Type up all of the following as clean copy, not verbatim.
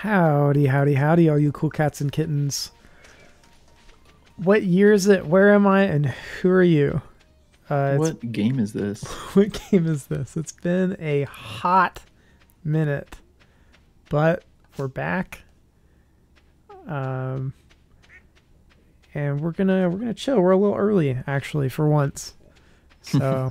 Howdy, howdy, howdy, all you cool cats and kittens. What year is it? Where am I? And who are you? What game is this? What game is this? It's been a hot minute, but we're back. Um, and we're gonna chill. We're a little early, actually, for once. So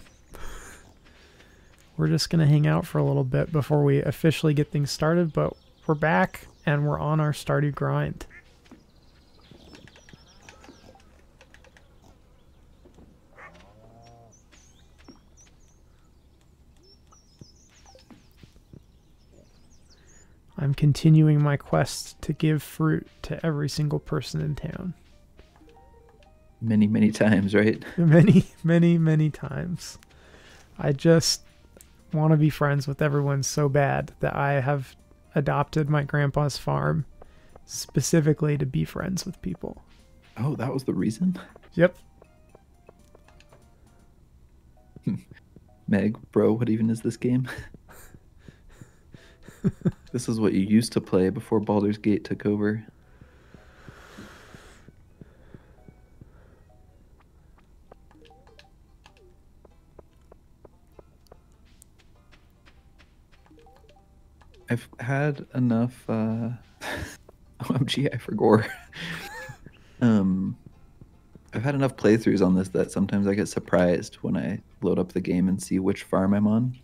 we're just gonna hang out for a little bit before we officially get things started. But we're back and we're on our Stardew grind. I'm continuing my quest to give fruit to every single person in town. Many, many times, right? Many, many, many times. I just want to be friends with everyone so bad that I have adopted my grandpa's farm specifically to be friends with people. Oh, that was the reason? Yep. Meg, bro, what even is this game? This is what you used to play before Baldur's Gate took over. I've had enough OMG, I forgot. I've had enough playthroughs on this that sometimes I get surprised when I load up the game and see which farm I'm on.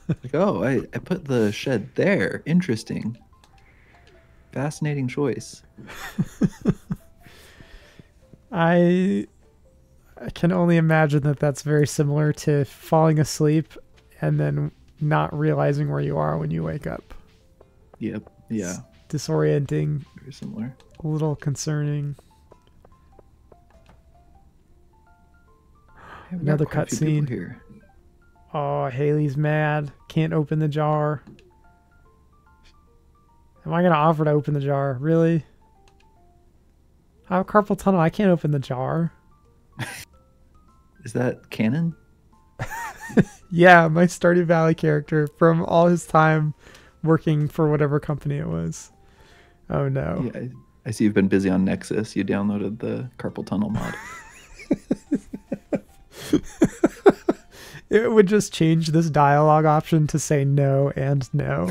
Like, oh, I put the shed there. Interesting. Fascinating choice. I can only imagine that that's very similar to falling asleep and then not realizing where you are when you wake up. Yep. Yeah. It's disorienting, Very similar. a little concerning. Hey, we got Another quite a few people cutscene. here. Oh, Haley's mad. Can't open the jar. Am I going to offer to open the jar? Really? I have carpal tunnel. I can't open the jar. Is that canon? Yeah, my Stardew Valley character from all his time working for whatever company it was. Oh, no. Yeah, I see you've been busy on Nexus. You downloaded the carpal tunnel mod. It would just change this dialogue option to say no and no.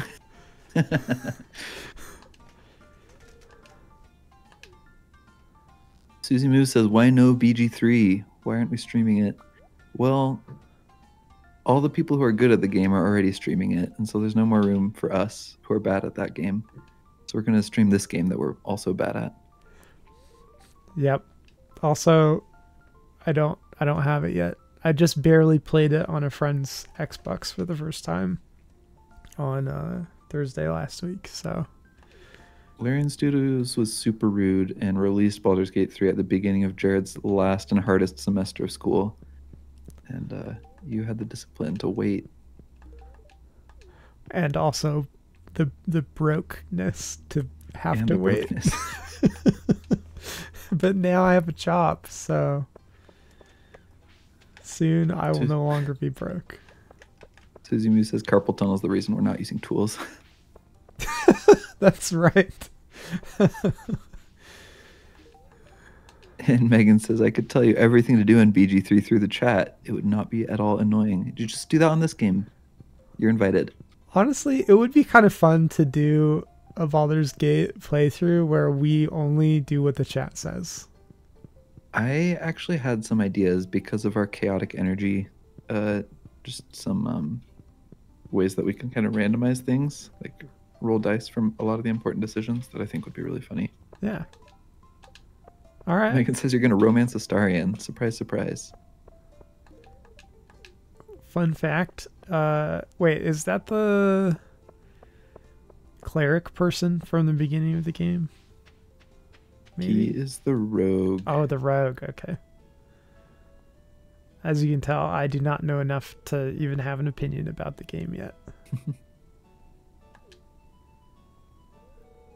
Susie Moo says, why no BG3? Why aren't we streaming it? Well, all the people who are good at the game are already streaming it, and so there's no more room for us who are bad at that game. So we're going to stream this game that we're also bad at. Yep. Also, I don't have it yet. I just barely played it on a friend's Xbox for the first time on Thursday last week. So Larian Studios was super rude and released Baldur's Gate 3 at the beginning of Jared's last and hardest semester of school. And you had the discipline to wait. and also the brokenness to have And to the wait. brokenness. But now I have a job, so soon I will no longer be broke. Susie Moo says carpal tunnel is the reason we're not using tools. That's right. And Megan says, I could tell you everything to do in BG3 through the chat. It would not be at all annoying. Did you just do that on this game? You're invited. Honestly, it would be kind of fun to do a Baldur's Gate playthrough where we only do what the chat says. I actually had some ideas because of our chaotic energy. Just some ways that we can kind of randomize things, like roll dice from a lot of the important decisions that I think would be really funny. Yeah. All right. Megan says you're going to romance Astarion. Surprise, surprise. Fun fact. Wait, is that the cleric person from the beginning of the game? He is the rogue. Oh, the rogue. Okay. As you can tell, I do not know enough to even have an opinion about the game yet.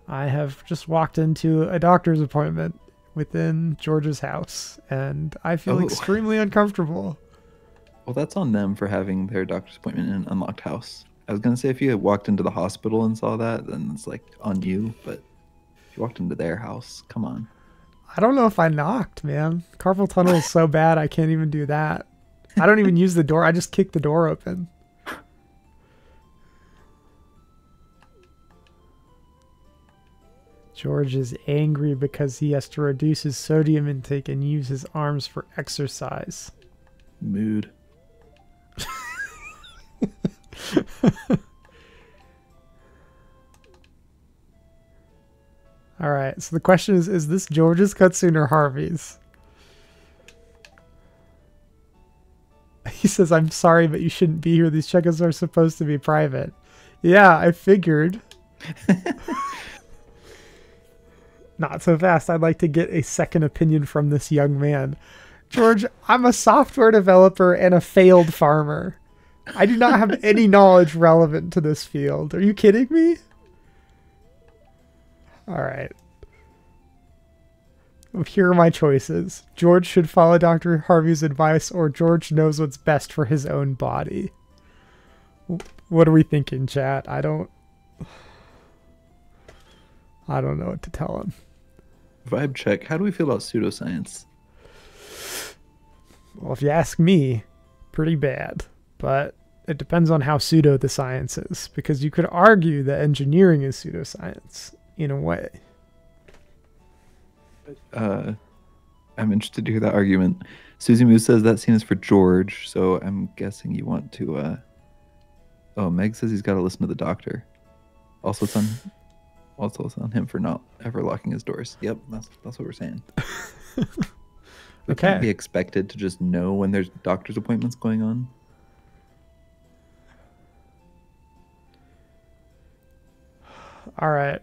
I have just walked into a doctor's appointment within George's house, and I feel extremely uncomfortable. Well, that's on them for having their doctor's appointment in an unlocked house. I was gonna say if you had walked into the hospital and saw that, then it's like on you. But if you walked into their house, come on. I don't know if I knocked, man. Carpal tunnel is so bad I can't even do that. I don't even use the door. I just kick the door open. George is angry because he has to reduce his sodium intake and use his arms for exercise. Mood. All right, so the question is this George's cutscene or Harvey's? He says, I'm sorry, but you shouldn't be here. These check-ins are supposed to be private. Yeah, I figured. Not so fast. I'd like to get a second opinion from this young man. George, I'm a software developer and a failed farmer. I do not have any knowledge relevant to this field. Are you kidding me? All right. Here are my choices. George should follow Dr. Harvey's advice, or George knows what's best for his own body. What are we thinking, chat? I don't know what to tell him. Vibe check. How do we feel about pseudoscience? Well, if you ask me, pretty bad. But it depends on how pseudo the science is, because you could argue that engineering is pseudoscience in a way. I'm interested to hear that argument. Susie Moo says that scene is for George, so I'm guessing you want to. Oh, Meg says he's got to listen to the doctor. Also, it's on him for not ever locking his doors. Yep, that's what we're saying. We can't be expected to just know when there's doctor's appointments going on. All right.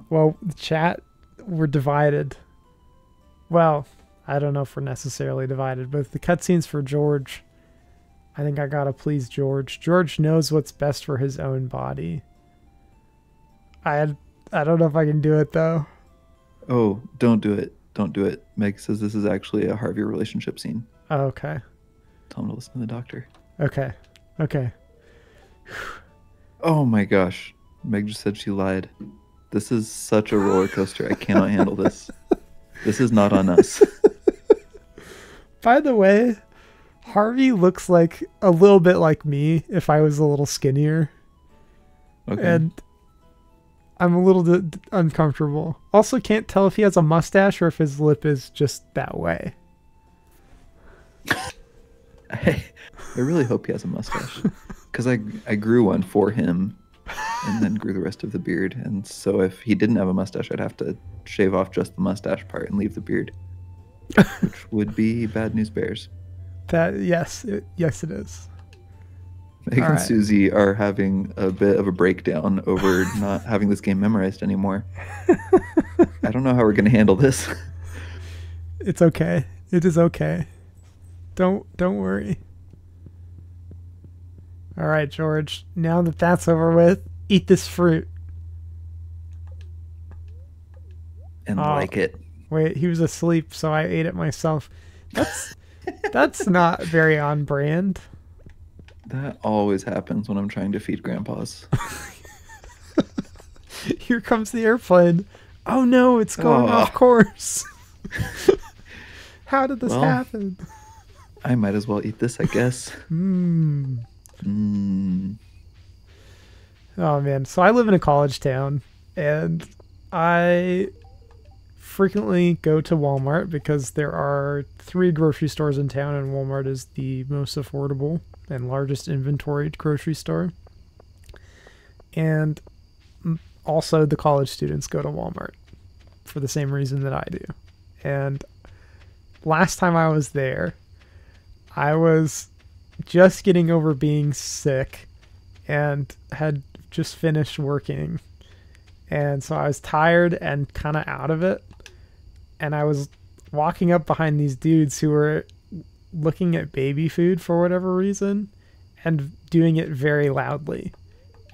Well, the chat, we're divided. Well, I don't know if we're necessarily divided, but if the cutscene's for George, I think I gotta please George. George knows what's best for his own body. I don't know if I can do it, though. Oh, don't do it. Don't do it. Meg says this is actually a Harvey relationship scene. Oh, okay. Tell him to listen to the doctor. Okay. Okay. Oh my gosh. Meg just said she lied. This is such a roller coaster. I cannot handle this. This is not on us. By the way, Harvey looks like a little bit like me if I was a little skinnier. Okay. And I'm a little uncomfortable. Also can't tell if he has a mustache or if his lip is just that way. I really hope he has a mustache. Because I grew one for him and then grew the rest of the beard. And so if he didn't have a mustache, I'd have to shave off just the mustache part and leave the beard. Which would be bad news bears. Yes, it is. Meg and Susie are having a bit of a breakdown over not having this game memorized anymore. I don't know how we're going to handle this. It's okay. It is okay. Don't worry. All right, George. Now that that's over with, eat this fruit. And like it. Wait, he was asleep, so I ate it myself. That's not very on brand. That always happens when I'm trying to feed grandpas. Here comes the airplane. Oh no, it's going off course. How did this happen? I might as well eat this, I guess. Oh man, so I live in a college town, and I frequently go to Walmart because there are 3 grocery stores in town, and Walmart is the most affordable and largest inventoried grocery store. And also the college students go to Walmart for the same reason that I do. And last time I was there, I was just getting over being sick and had just finished working. And so I was tired and kind of out of it. And I was walking up behind these dudes who were looking at baby food for whatever reason and doing it very loudly.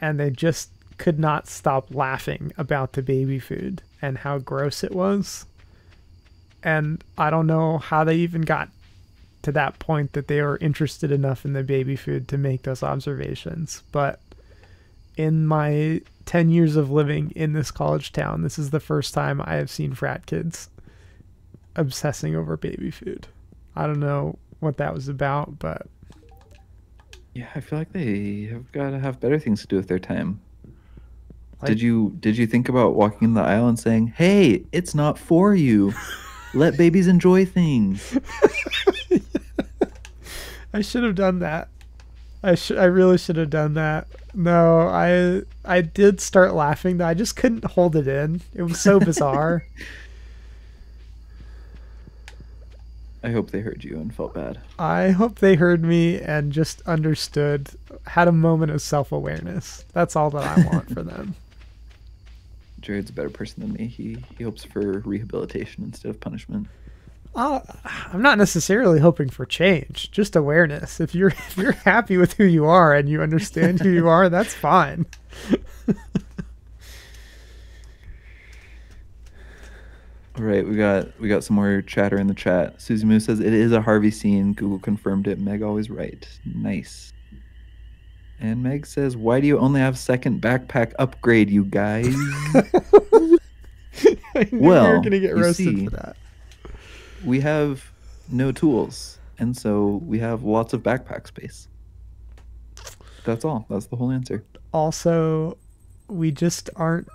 And they just could not stop laughing about the baby food and how gross it was. And I don't know how they even got to that point that they were interested enough in the baby food to make those observations. But in my 10 years of living in this college town, this is the first time I have seen frat kids obsessing over baby food. I don't know what that was about, but Yeah, I feel like they have got to have better things to do with their time. like, Did you think about walking in the aisle and saying, "Hey, it's not for you. Let babies enjoy things." I should have done that. I really should have done that. No, I did start laughing though. I just couldn't hold it in. It was so bizarre. I hope they heard you and felt bad. I hope they heard me and just understood, had a moment of self-awareness. That's all that I want for them. Jared's a better person than me. He hopes for rehabilitation instead of punishment. I'm not necessarily hoping for change, just awareness. If you're happy with who you are and you understand who you are, that's fine. All right, we got some more chatter in the chat. Susie Moo says it is a Harvey scene. Google confirmed it. Meg always right. Nice. And Meg says, "Why do you only have second backpack upgrade, you guys?" I knew Well, you were gonna get you roasted see, for that. We have no tools, and so we have lots of backpack space. That's all. That's the whole answer. Also, we just aren't.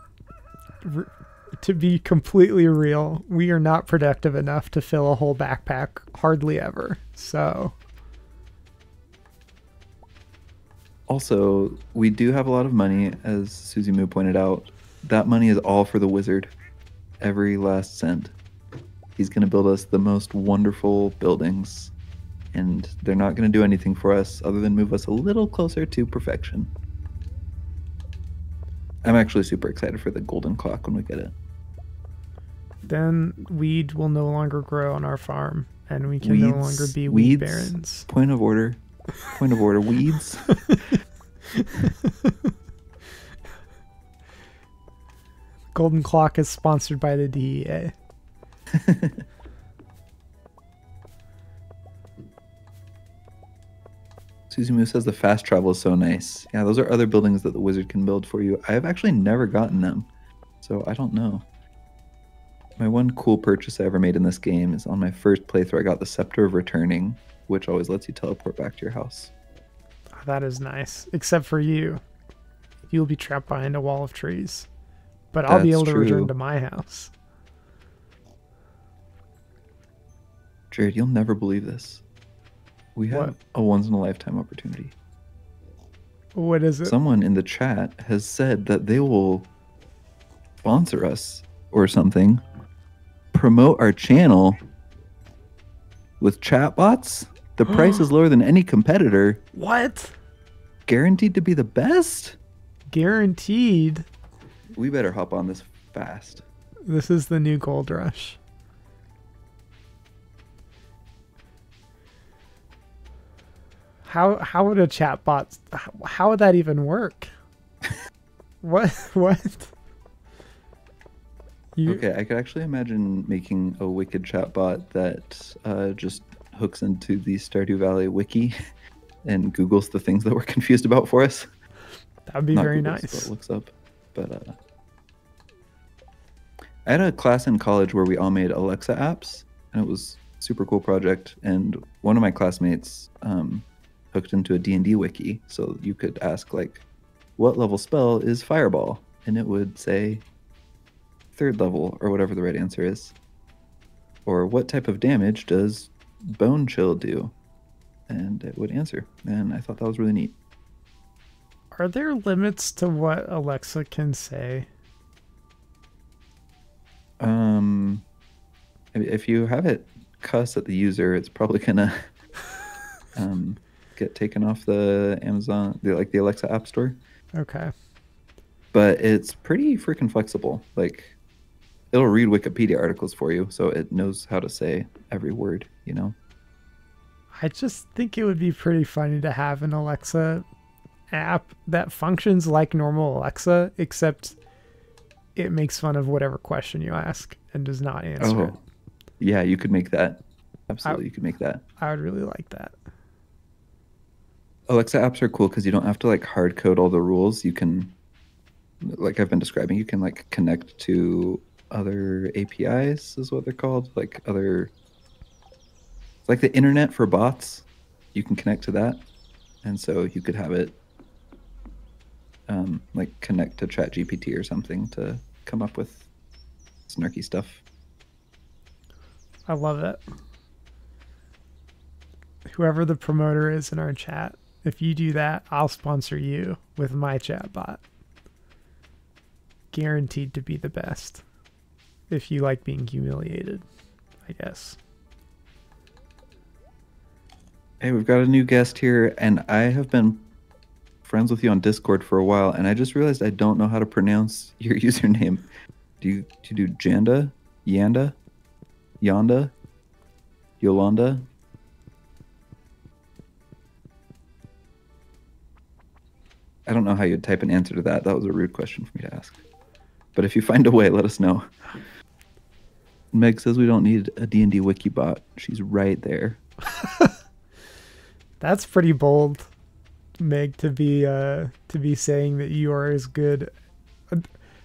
To be completely real, we are not productive enough to fill a whole backpack, hardly ever. So, Also, we do have a lot of money, as Susie Moo pointed out. That money is all for the wizard. Every last cent. He's going to build us the most wonderful buildings, and they're not going to do anything for us other than move us a little closer to perfection. I'm actually super excited for the golden clock when we get it. then weed will no longer grow on our farm, and we can no longer be weed barons. Point of order. Point of order. Weeds. Golden Clock is sponsored by the DEA. Susie Moo says the fast travel is so nice. Yeah, those are other buildings that the wizard can build for you. I have actually never gotten them, so I don't know. My one cool purchase I ever made in this game is on my first playthrough. I got the Scepter of Returning, which always lets you teleport back to your house. Oh, that is nice. Except for you. You'll be trapped behind a wall of trees. But I'll be That's able to return true. to my house. Jared, you'll never believe this. We have What? a once-in-a-lifetime opportunity. What is it? Someone in the chat has said that they will sponsor us or something, promote our channel with chatbots. The price is lower than any competitor, What? guaranteed to be the best. Guaranteed. We better hop on this fast. This is the new gold rush. How would a chatbot? How would that even work? What? Okay, I could actually imagine making a wicked chatbot that just hooks into the Stardew Valley wiki and Googles the things that we're confused about for us. That would be Not very Googles, nice. but looks up. But I had a class in college where we all made Alexa apps, and it was a super cool project. And one of my classmates hooked into a D&D wiki, so you could ask like, "What level spell is Fireball?" and it would say 3rd level or whatever the right answer is. Or what type of damage does Bone Chill do? And it would answer. And I thought that was really neat. Are there limits to what Alexa can say? If you have it cuss at the user, it's probably gonna get taken off the Amazon, the Alexa App Store. Okay. But it's pretty freaking flexible. Like, it'll read Wikipedia articles for you, so it knows how to say every word, you know? I just think it would be pretty funny to have an Alexa app that functions like normal Alexa, except it makes fun of whatever question you ask and does not answer it. Yeah, you could make that. I Absolutely, you could make that. I would really like that. Alexa apps are cool because you don't have to like hard code all the rules. You can, like I've been describing, you can like connect to other APIs, is what they're called. Like other, it's like the internet for bots. You can connect to that. And so you could have it like connect to ChatGPT or something to come up with snarky stuff. I love it. Whoever the promoter is in our chat, if you do that, I'll sponsor you with my chatbot. Guaranteed to be the best. If you like being humiliated, I guess. Hey, we've got a new guest here, and I have been friends with you on Discord for a while, and I just realized I don't know how to pronounce your username. Do you do Janda? Yanda? Yonda? Yolanda? I don't know how you'd type an answer to that. That was a rude question for me to ask. But if you find a way, let us know. Meg says we don't need a D&D wiki bot. She's right there. That's pretty bold, Meg, to be saying that you are as good. I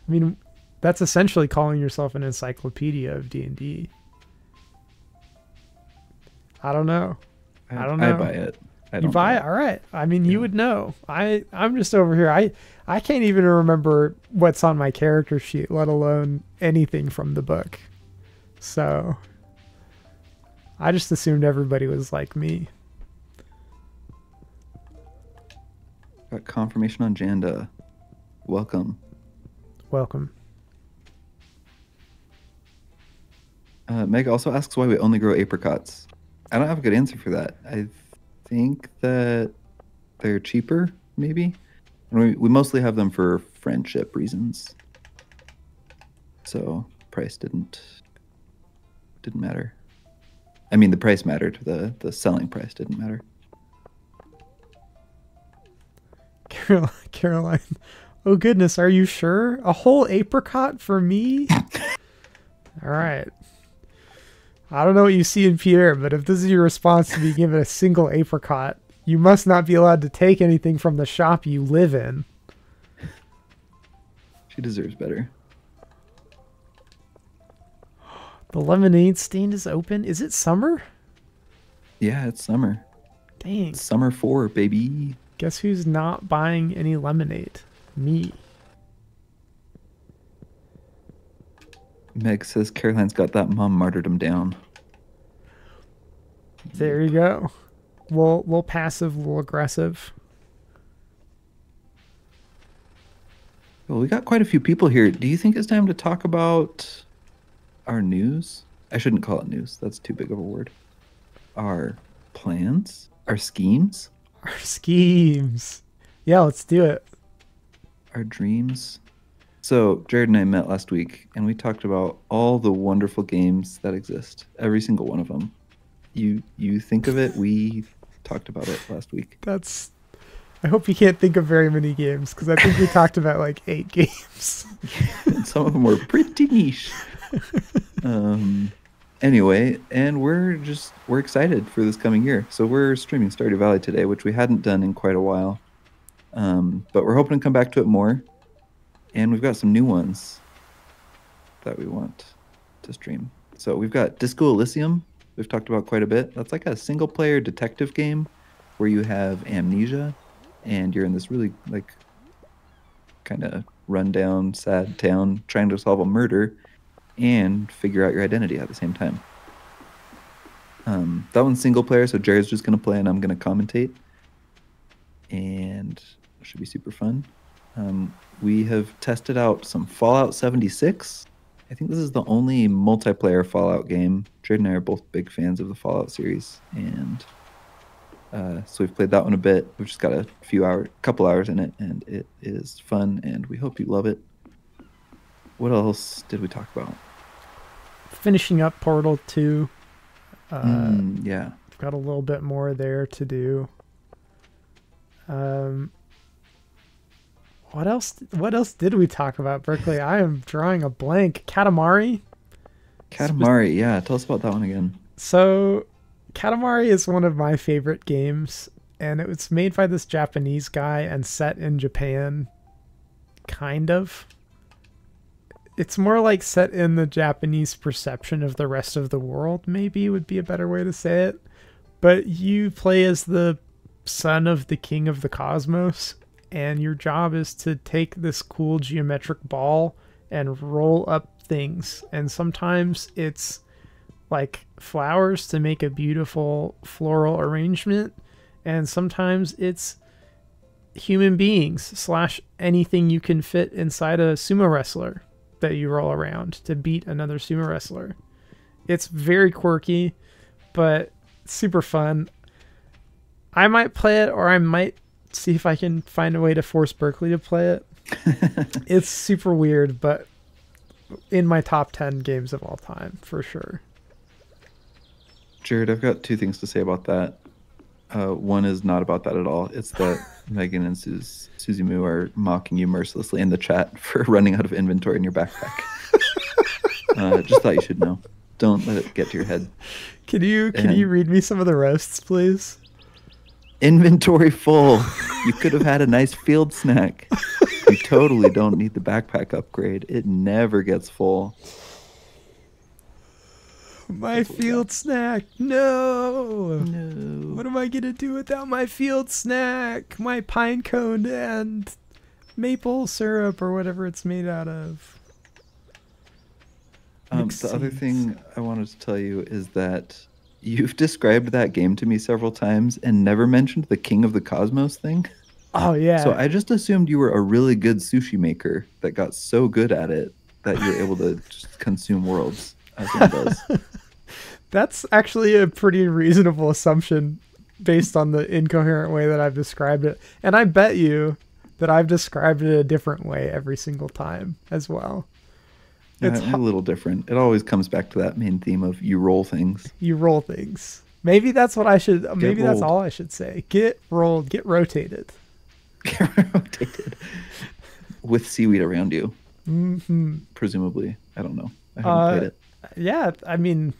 mean, that's essentially calling yourself an encyclopedia of D&D. I don't know. I don't know. I buy it. You buy it? All right. I mean, you would know. I'm just over here. I can't even remember what's on my character sheet, let alone anything from the book. So I just assumed everybody was like me. Got confirmation on Janda. Welcome. Welcome. Meg also asks why we only grow apricots. I don't have a good answer for that. I think that they're cheaper, maybe. And we mostly have them for friendship reasons. So price didn't matter. I mean, the price mattered. The selling price didn't matter. Caroline, oh goodness, are you sure? A whole apricot for me? All right. I don't know what you see in Pierre, but if this is your response to be given a single apricot, you must not be allowed to take anything from the shop you live in. She deserves better. The lemonade stand is open. Is it summer? Yeah, it's summer. Dang. It's summer 4, baby. Guess who's not buying any lemonade? Me. Meg says Caroline's got that mom martyrdom down. There you go. Little passive, little aggressive. Well, we got quite a few people here. Do you think it's time to talk about our news? I shouldn't call it news. That's too big of a word. Our plans? Our schemes? Our schemes. Yeah, let's do it. Our dreams? So Jared and I met last week, and we talked about all the wonderful games that exist. Every single one of them. You think of it, we talked about it last week. I hope you can't think of very many games, because I think we talked about like 8 games. And some of them were pretty niche. Anyway, and we're excited for this coming year. So we're streaming Stardew Valley today, which we hadn't done in quite a while. But we're hoping to come back to it more. And we've got some new ones that we want to stream. So we've got Disco Elysium. We've talked about quite a bit. That's like a single player detective game where you have amnesia and you're in this really like kind of rundown, sad town trying to solve a murder and figure out your identity at the same time. That one's single player, so Jared's just going to play and I'm going to commentate. And it should be super fun. We have tested out some Fallout 76. I think this is the only multiplayer Fallout game. Jared and I are both big fans of the Fallout series. And so we've played that one a bit. We've just got a couple hours in it, and it is fun, and we hope you love it. What else did we talk about? Finishing up Portal 2. Yeah. We've got a little bit more there to do. What else did we talk about, Berkeley? I am drawing a blank. Katamari? Katamari, yeah. Tell us about that one again. So Katamari is one of my favorite games, and it was made by this Japanese guy and set in Japan, kind of. It's more like set in the Japanese perception of the rest of the world, maybe would be a better way to say it. But you play as the son of the king of the cosmos, and your job is to take this cool geometric ball and roll up things. And sometimes it's like flowers to make a beautiful floral arrangement, and sometimes it's human beings slash anything you can fit inside a sumo wrestler that you roll around to beat another sumo wrestler. It's very quirky, but super fun. I might play it, or I might see if I can find a way to force Berkeley to play it. It's super weird, but in my top 10 games of all time, for sure. Jared, I've got two things to say about that. One is not about that at all. It's that Megan and Susie Moo are mocking you mercilessly in the chat for running out of inventory in your backpack. Just thought you should know. Don't let it get to your head. Can you read me some of the roasts, please? Inventory full. You could have had a nice field snack. You totally don't need the backpack upgrade. It never gets full. My field snack. No. No. What am I going to do without my field snack? My pine cone and maple syrup or whatever it's made out of. The other thing I wanted to tell you is that you've described that game to me several times and never mentioned the King of the Cosmos thing. Oh, yeah. So I just assumed you were a really good sushi maker that got so good at it that you're able to just consume worlds as one does. That's actually a pretty reasonable assumption based on the incoherent way that I've described it. And I bet you that I've described it a different way every single time as well. It's a little different. It always comes back to that main theme of you roll things. You roll things. Maybe that's what I should, maybe that's rolled. all I should say. Get rolled, get rotated. Get rotated. With seaweed around you. Mm-hmm. Presumably. I don't know. I haven't played it. Yeah, I mean,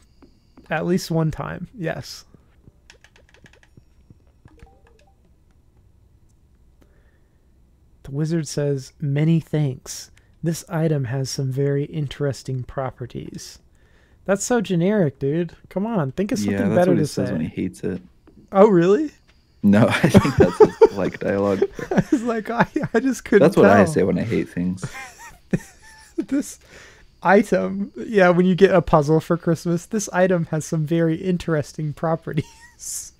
at least one time, yes. The wizard says, "Many thanks. This item has some very interesting properties." That's so generic, dude. Come on, think of something better to say. Says when he hates it. Oh, really? No, I think that's his like dialogue. I was like, I just couldn't That's what tell. I say when I hate things. This item, yeah, when you get a puzzle for Christmas, this item has some very interesting properties.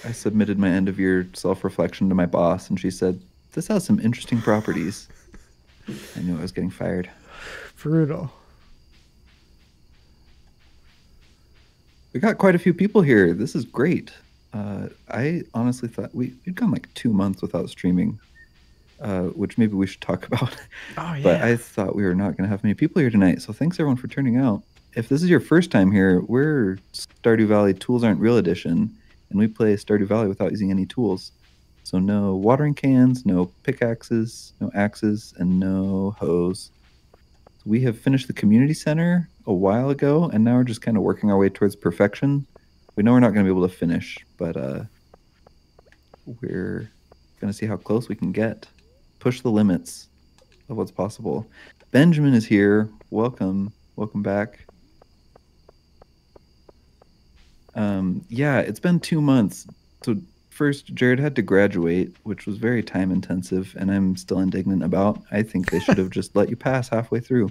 I submitted my end of year self-reflection to my boss, and she said, "This has some interesting properties." I knew I was getting fired. Brutal. We got quite a few people here. This is great. I honestly thought we'd gone like 2 months without streaming, which maybe we should talk about. Oh, yeah. But I thought we were not going to have many people here tonight. So thanks everyone for turning out. If this is your first time here, we're Stardew Valley Tools Aren't Real Edition, and we play Stardew Valley without using any tools. So no watering cans, no pickaxes, no axes, and no hose. We have finished the community center a while ago, and now we're just kind of working our way towards perfection. We know we're not going to be able to finish, but we're going to see how close we can get. Push the limits of what's possible. Benjamin is here. Welcome. Welcome back. Yeah, it's been 2 months. So first, Jared had to graduate, which was very time intensive, and I'm still indignant about. I think they should have just let you pass halfway through.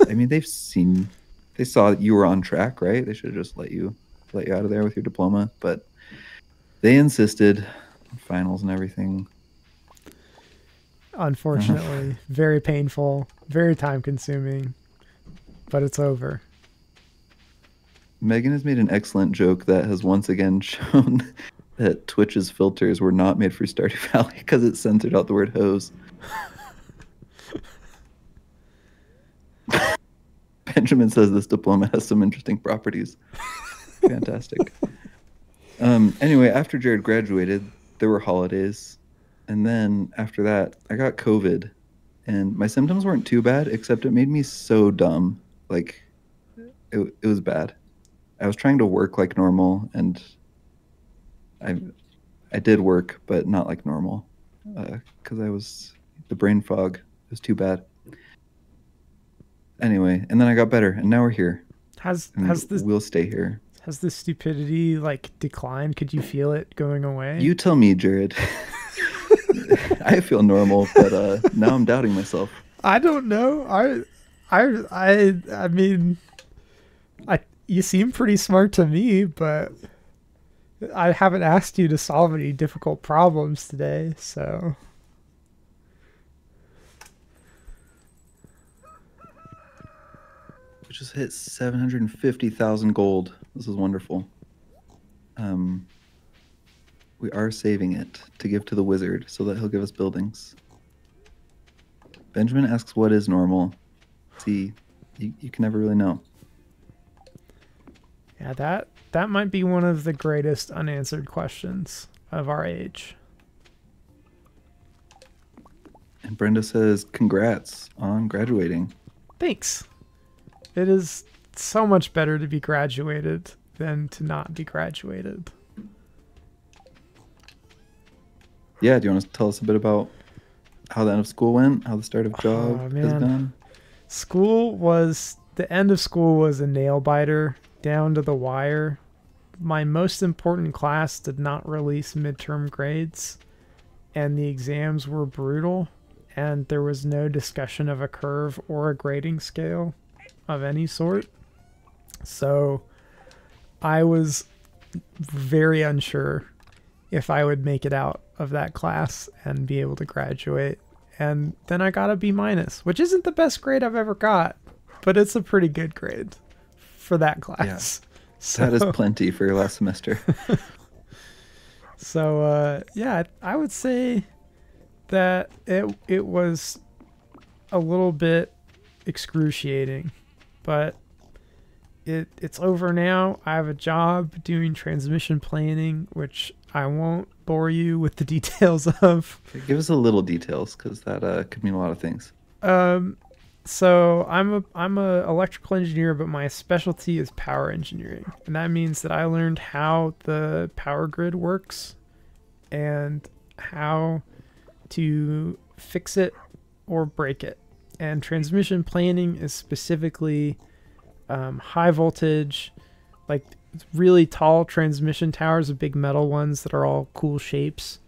I mean, they saw that you were on track, right? They should have just let you out of there with your diploma, but they insisted. Finals and everything. Unfortunately, very painful, very time consuming, but it's over. Megan has made an excellent joke that has once again shown that Twitch's filters were not made for Stardew Valley because it censored out the word hose. Benjamin says this diploma has some interesting properties. Fantastic. Anyway, after Jared graduated, there were holidays. And then after that, I got COVID. And my symptoms weren't too bad, except it made me so dumb. Like, it was bad. I was trying to work like normal, and I did work, but not like normal, because I was the brain fog was too bad. Anyway, and then I got better, and now we're here, Has and has this we'll stay here. has the stupidity like declined? Could you feel it going away? You tell me, Jared. I feel normal, but now I'm doubting myself. I don't know. I mean, I you seem pretty smart to me, but I haven't asked you to solve any difficult problems today, so We just hit 750,000 gold. This is wonderful. We are saving it to give to the wizard so that he'll give us buildings. Benjamin asks, what is normal? See, you can never really know. yeah, that might be one of the greatest unanswered questions of our age. And Brenda says, congrats on graduating. Thanks. It is so much better to be graduated than to not be graduated. Yeah, do you want to tell us a bit about how the end of school went? How the start of job has gone? The end of school was a nail biter down to the wire. My most important class did not release midterm grades, and the exams were brutal, and there was no discussion of a curve or a grading scale of any sort. So I was very unsure if I would make it out of that class and be able to graduate. And then I got a B minus, which isn't the best grade I've ever got, but it's a pretty good grade for that class. Yeah, that is plenty for your last semester. So yeah, I would say that it was a little bit excruciating, but it's over now. I have a job doing transmission planning, which I won't bore you with the details of. Give us a little details, because that could mean a lot of things. So I'm a electrical engineer, but my specialty is power engineering, and that means that I learned how the power grid works and how to fix it or break it. And transmission planning is specifically high voltage, like really tall transmission towers, the big metal ones that are all cool shapes.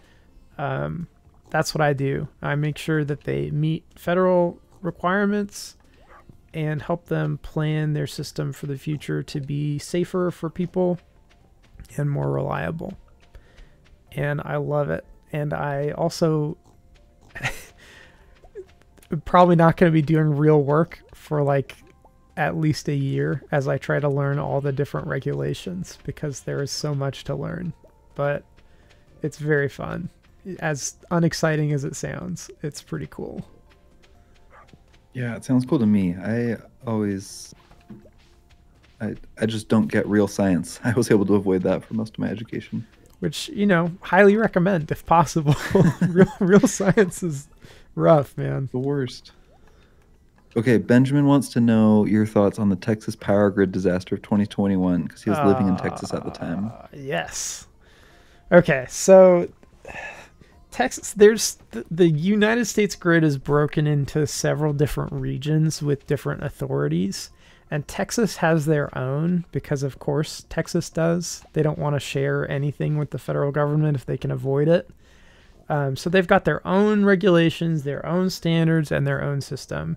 That's what I do. I make sure that they meet federal requirements and help them plan their system for the future to be safer for people and more reliable. And I love it. And I also probably not going to be doing real work for like at least a year as I try to learn all the different regulations, because there is so much to learn. But it's very fun. As unexciting as it sounds, it's pretty cool. Yeah, it sounds cool to me. I just don't get real science. I was able to avoid that for most of my education. Which, you know, highly recommend if possible. real science is rough, man. The worst. Okay, Benjamin wants to know your thoughts on the Texas power grid disaster of 2021, because he was living in Texas at the time. Yes. Okay, so Texas, there's the United States grid is broken into several different regions with different authorities, and Texas has their own because, of course, Texas does. They don't want to share anything with the federal government if they can avoid it. So they've got their own regulations, their own standards, and their own system.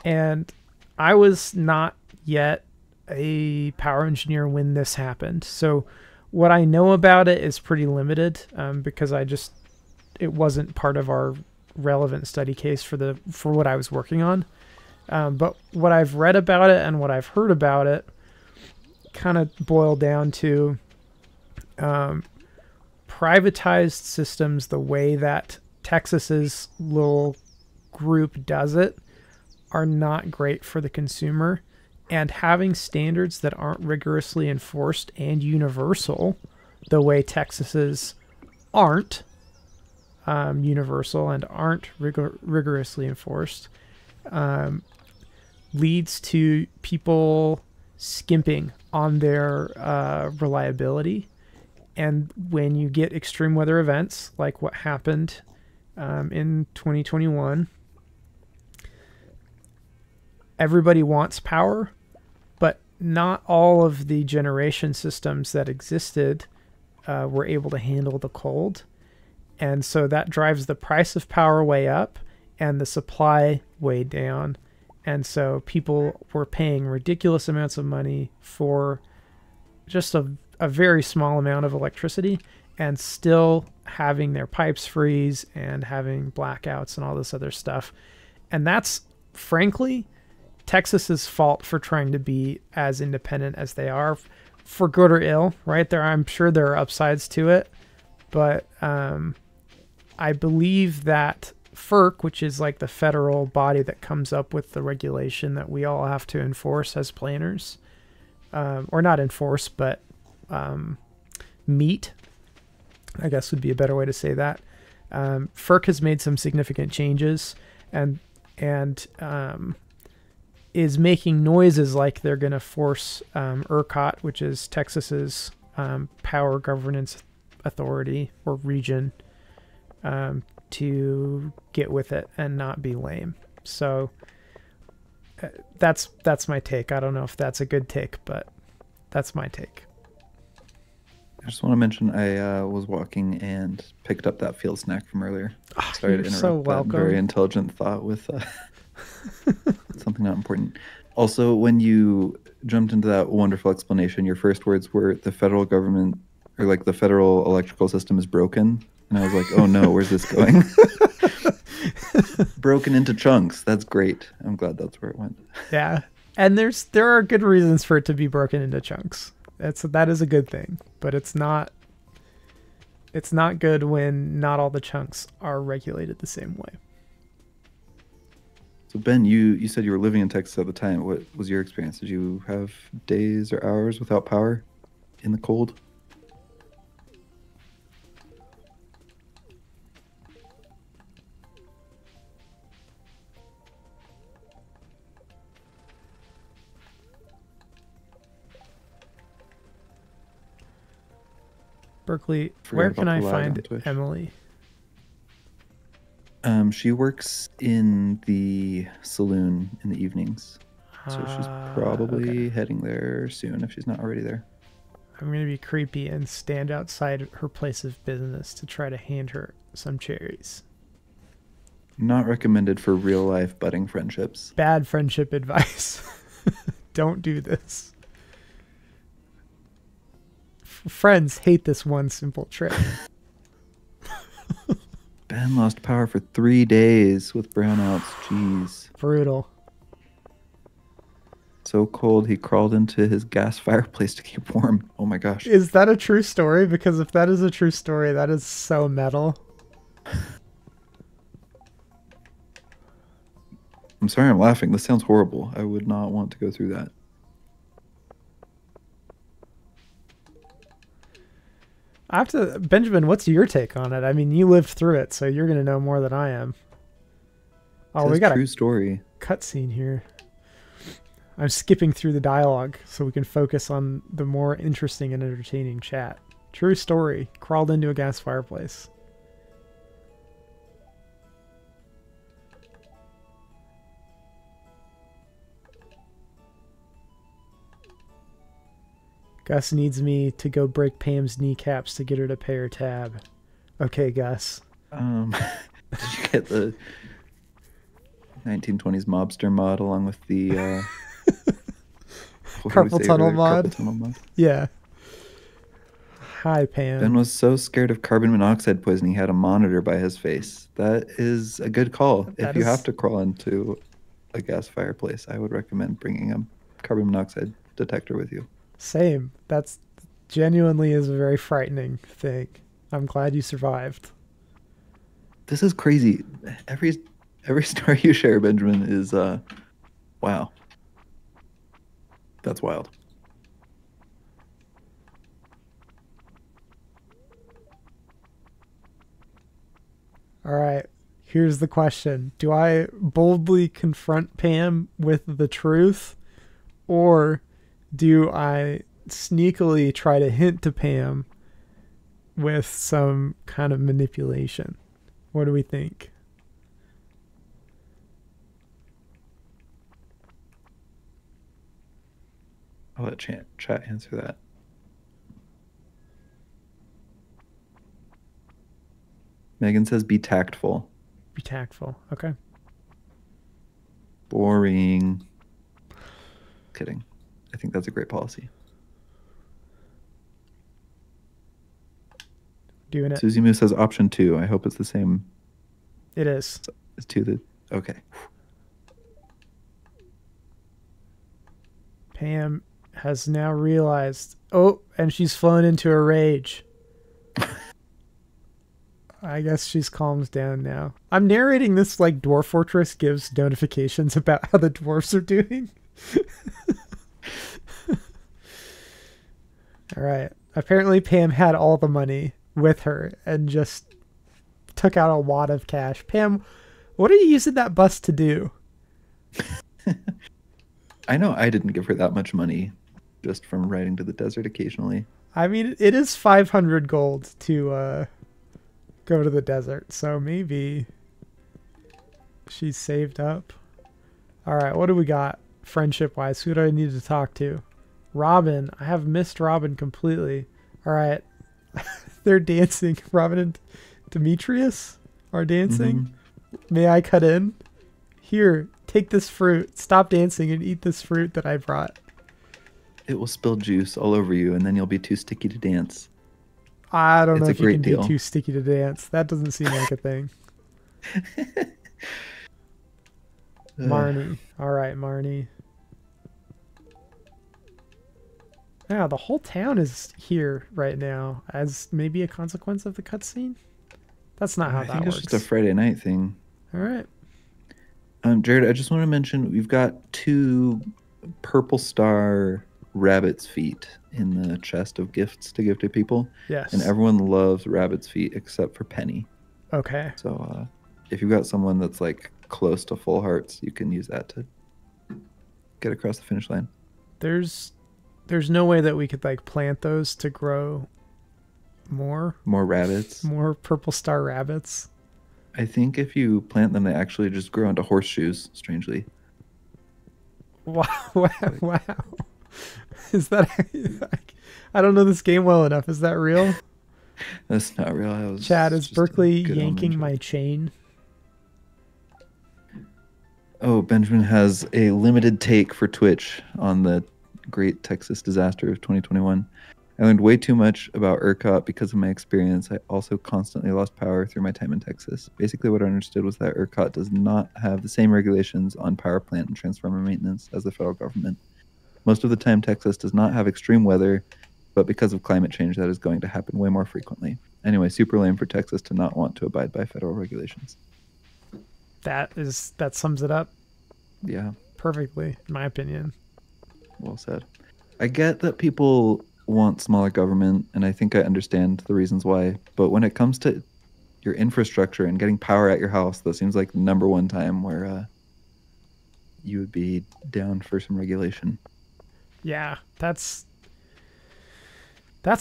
And I was not yet a power engineer when this happened. So what I know about it is pretty limited, because it wasn't part of our relevant study case for what I was working on. But what I've read about it and what I've heard about it kind of boil down to privatized systems, the way that Texas's little group does it, are not great for the consumer, and having standards that aren't rigorously enforced and universal the way Texas's aren't universal and aren't rigorously enforced leads to people skimping on their reliability, And when you get extreme weather events like what happened in 2021, everybody wants power, but not all of the generation systems that existed were able to handle the cold. And so that drives the price of power way up and the supply way down. And so people were paying ridiculous amounts of money for just a very small amount of electricity and still having their pipes freeze and having blackouts and all this other stuff. And that's, frankly, Texas's fault for trying to be as independent as they are, for good or ill, right? I'm sure there are upsides to it, but I believe that FERC, which is like the federal body that comes up with the regulation that we all have to enforce as planners, or not enforce, but meet, I guess would be a better way to say that. FERC has made some significant changes and is making noises like they're going to force ERCOT, which is Texas's power governance authority or region, to get with it and not be lame. So that's my take. I don't know if that's a good take, but that's my take. I just want to mention I was walking and picked up that field snack from earlier. Sorry to interrupt so welcome. That very intelligent thought with something not important. Also, when you jumped into that wonderful explanation, your first words were the federal government, or like the federal electrical system is broken. And I was like, oh no, where's this going? Broken into chunks. That's great. I'm glad that's where it went. Yeah. And there are good reasons for it to be broken into chunks. That is a good thing, but it's not good when not all the chunks are regulated the same way. So Ben, you said you were living in Texas at the time. What was your experience? Did you have days or hours without power in the cold? Berkeley, where can I find Emily? She works in the saloon in the evenings. So she's probably heading there soon if she's not already there. I'm going to be creepy and stand outside her place of business to try to hand her some cherries. Not recommended for real life budding friendships. Bad friendship advice. Don't do this. Friends hate this one simple trick. Ben lost power for 3 days with brownouts. Jeez. Brutal. So cold he crawled into his gas fireplace to keep warm. Oh my gosh. Is that a true story? Because if that is a true story, that is so metal. I'm sorry I'm laughing. This sounds horrible. I would not want to go through that. Benjamin, what's your take on it? I mean, you lived through it, so you're going to know more than I am. Oh, we got a true story. Cutscene here. I'm skipping through the dialogue so we can focus on the more interesting and entertaining chat. True story. Crawled into a gas fireplace. Gus needs me to go break Pam's kneecaps to get her to pay her tab. Okay, Gus. Did you get the 1920s mobster mod along with the carpal tunnel mod? Yeah. Hi, Pam. Ben was so scared of carbon monoxide poisoning he had a monitor by his face. That is a good call. If you have to crawl into a gas fireplace, I would recommend bringing a carbon monoxide detector with you. Same. That's genuinely is a very frightening thing. I'm glad you survived. This is crazy. Every story you share, Benjamin, is wow. That's wild. All right. Here's the question. Do I boldly confront Pam with the truth, or do I sneakily try to hint to Pam with some kind of manipulation. What do we think? I'll let chat answer that. Megan says be tactful. Be tactful. Okay. Boring. Kidding. I think that's a great policy. Doing it. Susie Moo says option 2. I hope it's the same. It is. It's 2 okay. Pam has now realized. Oh, and she's flown into a rage. I guess she's calmed down now. I'm narrating this like Dwarf Fortress gives notifications about how the dwarves are doing. All right. Apparently Pam had all the money with her and just took out a wad of cash. Pam, what are you using that bus to do? I know I didn't give her that much money just from riding to the desert occasionally. I mean, it is 500 gold to go to the desert, so maybe she's saved up. All right, what do we got friendship-wise? Who do I need to talk to? Robin. I have missed Robin completely. All right. They're dancing. Robin and Demetrius are dancing. Mm-hmm. May I cut in? Here, take this fruit. Stop dancing and eat this fruit that I brought. It will spill juice all over you, and then you'll be too sticky to dance. I don't know if you can be too sticky to dance. That doesn't seem like a thing. Marnie. All right, Marnie. Yeah, the whole town is here right now as maybe a consequence of the cutscene. That's not how that works. I think it's just a Friday night thing. All right. Jared, I just want to mention we've got 2 purple star rabbit's feet in the chest of gifts to give to people. Yes. And everyone loves rabbit's feet except for Penny. Okay. So if you've got someone that's like close to full hearts, you can use that to get across the finish line. There's no way that we could like plant those to grow more rabbits, more purple star rabbits. I think if you plant them, they actually just grow into horseshoes, strangely. Wow. Is that... I don't know this game well enough. Is that real? That's not real. Chad, is Berkeley yanking my chain? Oh, Benjamin has a limited take for Twitch on the Great Texas Disaster of 2021. I learned way too much about ERCOT because of my experience. I also constantly lost power through my time in Texas. Basically, what I understood was that ERCOT does not have the same regulations on power plant and transformer maintenance as the federal government. Most of the time, Texas does not have extreme weather, but because of climate change, that is going to happen way more frequently. Anyway, super lame for Texas to not want to abide by federal regulations. That sums it up. Yeah. Perfectly, in my opinion. Well said. I get that people want smaller government, and I think I understand the reasons why, but when it comes to your infrastructure and getting power at your house, that seems like the number one time where you would be down for some regulation. Yeah, that's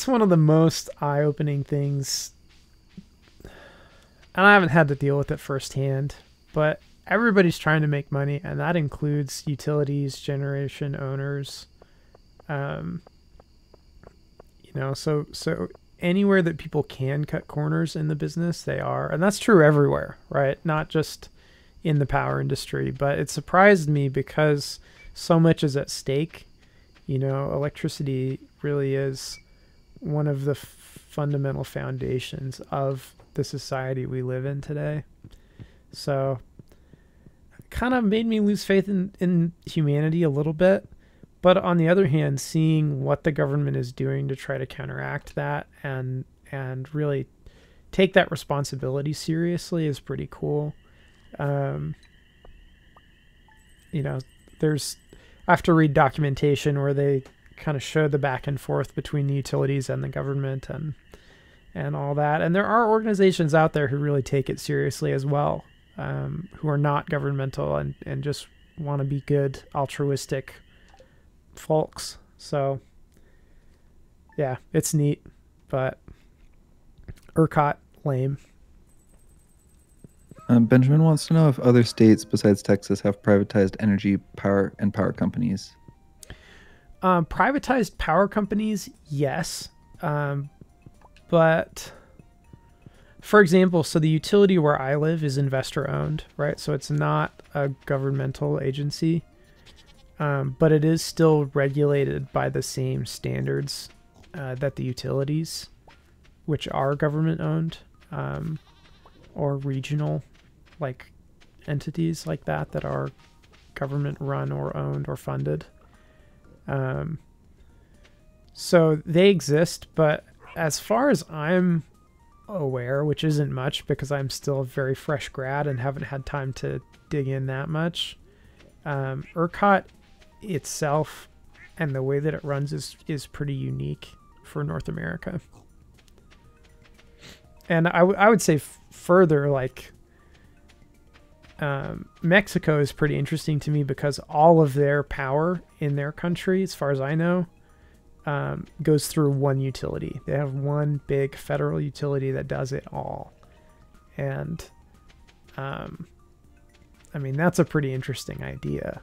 one of the most eye-opening things, and I haven't had to deal with it firsthand, but everybody's trying to make money, and that includes utilities, generation owners. So anywhere that people can cut corners in the business, they are. And that's true everywhere, right? Not just in the power industry, but it surprised me because so much is at stake. Electricity really is one of the fundamental foundations of the society we live in today. So it kind of made me lose faith in humanity a little bit. But on the other hand, seeing what the government is doing to try to counteract that and really take that responsibility seriously is pretty cool. I have to read documentation where they kind of show the back and forth between the utilities and the government and all that. And there are organizations out there who really take it seriously as well, who are not governmental and just want to be good, altruistic folks. So yeah, it's neat, but ERCOT, lame. Benjamin wants to know if other states besides Texas have privatized energy, power, and power companies. Privatized power companies, yes. But for example, so the utility where I live is investor owned, right? So it's not a governmental agency, but it is still regulated by the same standards that the utilities, which are government owned, or regional, like entities like that are government run or owned or funded. So they exist, but as far as I'm aware, which isn't much because I'm still a very fresh grad and haven't had time to dig in that much, ERCOT itself and the way that it runs is pretty unique for North America. And I would say further, like, Mexico is pretty interesting to me because all of their power in their country, as far as I know, goes through one utility. They have one big federal utility that does it all. And, I mean, that's a pretty interesting idea.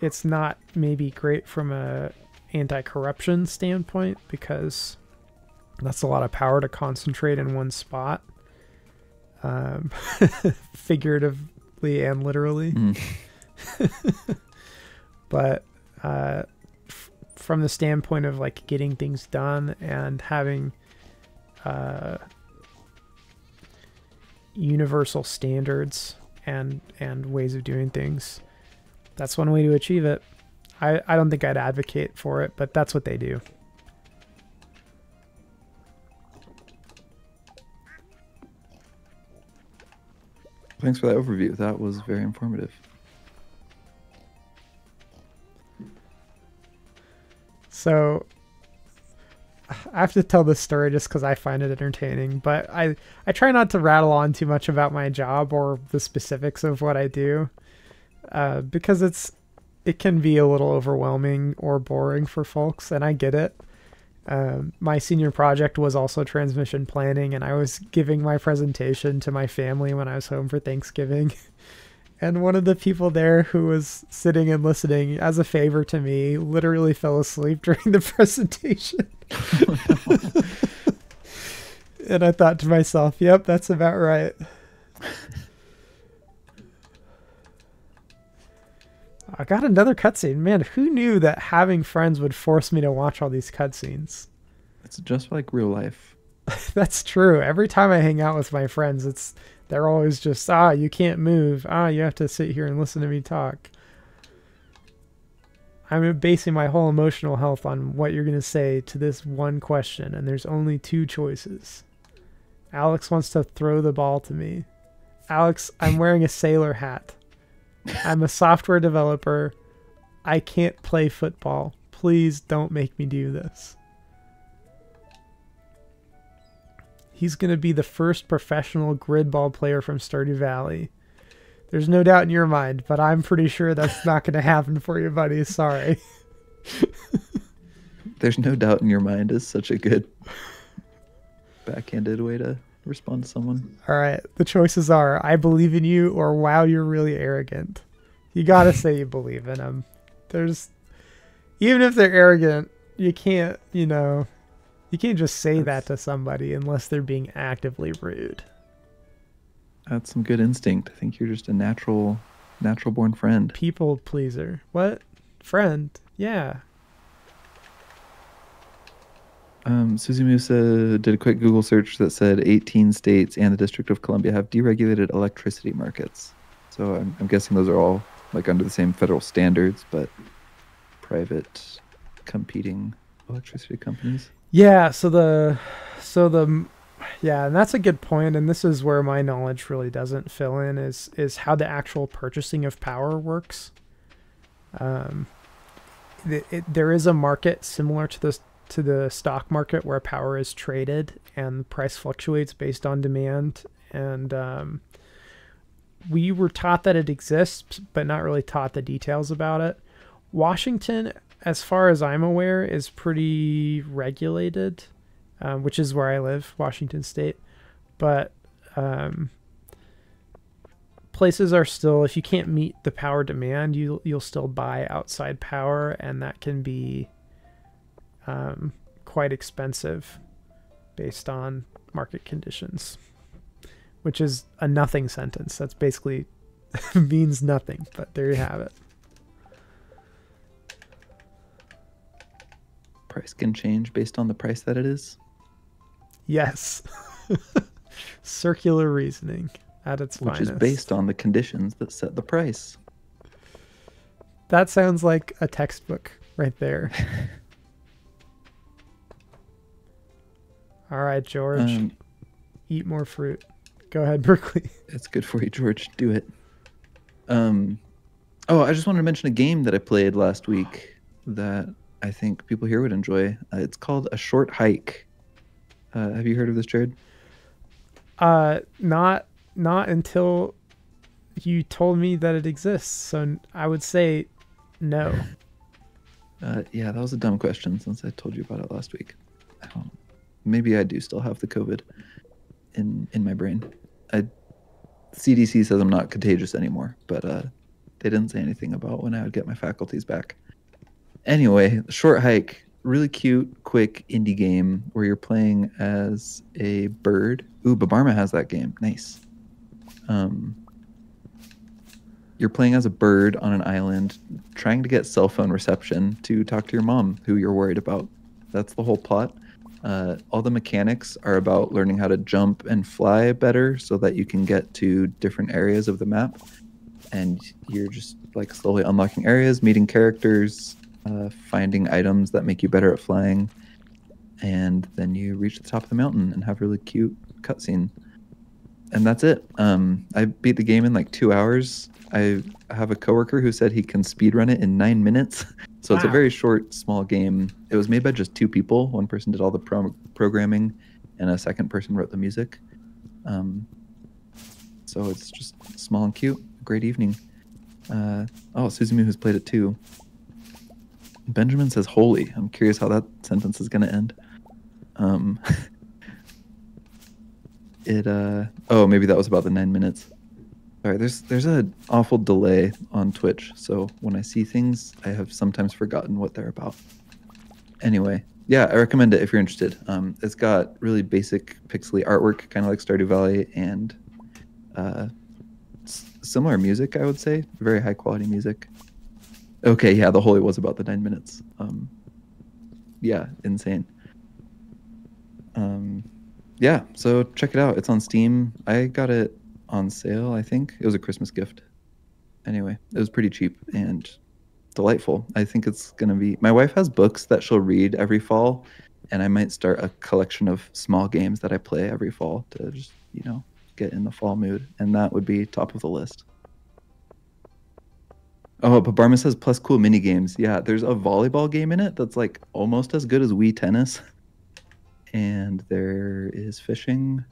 It's not maybe great from a anti-corruption standpoint because that's a lot of power to concentrate in one spot. Figuratively and literally. But from the standpoint of like getting things done and having universal standards and ways of doing things, that's one way to achieve it. I don't think I'd advocate for it, but that's what they do. Thanks for that overview. That was very informative. So I have to tell this story just because I find it entertaining, but I try not to rattle on too much about my job or the specifics of what I do, because it can be a little overwhelming or boring for folks, and I get it. My senior project was also transmission planning, and I was giving my presentation to my family when I was home for Thanksgiving. And one of the people there who was sitting and listening as a favor to me literally fell asleep during the presentation. And I thought to myself, yep, that's about right. I got another cutscene. Man, who knew that having friends would force me to watch all these cutscenes? It's just like real life. That's true. Every time I hang out with my friends, they're always just, you can't move. You have to sit here and listen to me talk. I'm basing my whole emotional health on what you're going to say to this one question, and there's only two choices. Alex wants to throw the ball to me. Alex, I'm wearing a sailor hat. I'm a software developer. I can't play football. Please don't make me do this. He's going to be the first professional grid ball player from Stardew Valley. There's no doubt in your mind, but I'm pretty sure that's not going to happen for you, buddy. Sorry. There's no doubt in your mind is such a good backhanded way to respond to someone. All right. The choices are, I believe in you, or wow, you're really arrogant. You got to say you believe in them. Even if they're arrogant, you can't, you can't just say that to somebody unless they're being actively rude. That's some good instinct. I think you're just a natural born friend. People pleaser. What? Friend. Yeah. Susie Musa did a quick Google search that said 18 states and the District of Columbia have deregulated electricity markets. So I'm guessing those are all like under the same federal standards, but private competing electricity companies. Yeah. Yeah, and that's a good point, and this is where my knowledge really doesn't fill in, is how the actual purchasing of power works. There is a market similar to the stock market where power is traded and the price fluctuates based on demand, and we were taught that it exists, but not really taught the details about it. Washington, as far as I'm aware, is pretty regulated. which is where I live, Washington State. But um, places are still, if you can't meet the power demand, you'll still buy outside power, and that can be quite expensive based on market conditions, which is a nothing sentence. That's basically means nothing, but there you have it. Price can change based on the price that it is. Yes. Circular reasoning at its which finest. is based on the conditions that set the price. That sounds like a textbook right there. All right, George. Eat more fruit. Go ahead, Berkeley. It's good for you, George. Do it. I just wanted to mention a game that I played last week that I think people here would enjoy. It's called A Short Hike. Have you heard of this, Jared? Not until you told me that it exists. So I would say no. Yeah, that was a dumb question since I told you about it last week. Maybe I do still have the COVID in my brain. CDC says I'm not contagious anymore, but they didn't say anything about when I would get my faculties back. Anyway, Short Hike, really cute, quick indie game where you're playing as a bird. Ooh, Babarma has that game. Nice. You're playing as a bird on an island, trying to get cell phone reception to talk to your mom, who you're worried about. That's the whole plot. All the mechanics are about learning how to jump and fly better so that you can get to different areas of the map. And you're just like slowly unlocking areas, meeting characters, finding items that make you better at flying. And then you reach the top of the mountain and have a really cute cutscene. And that's it. I beat the game in like 2 hours. I have a coworker who said he can speedrun it in 9 minutes. So It's a very short, small game. It was made by just 2 people. One person did all the programming, and a second person wrote the music. So it's just small and cute. Great evening. Suzumu has played it too. Benjamin says holy. I'm curious how that sentence is going to end. Maybe that was about the 9 minutes. All right, there's an awful delay on Twitch, so when I see things, I have sometimes forgotten what they're about. Anyway, yeah, I recommend it if you're interested. It's got really basic pixely artwork, kind of like Stardew Valley, and similar music, I would say. Very high quality music. Okay, yeah, the holy was about the 9 minutes. Yeah, insane. Yeah, so check it out. It's on Steam. I got it on sale, I think. It was a Christmas gift. Anyway, it was pretty cheap and delightful. I think it's going to be... My wife has books that she'll read every fall, and I might start a collection of small games that I play every fall to just, get in the fall mood, and that would be top of the list. Oh, but Barma says plus cool mini games. Yeah, there's a volleyball game in it that's like almost as good as Wii Tennis. And there is fishing.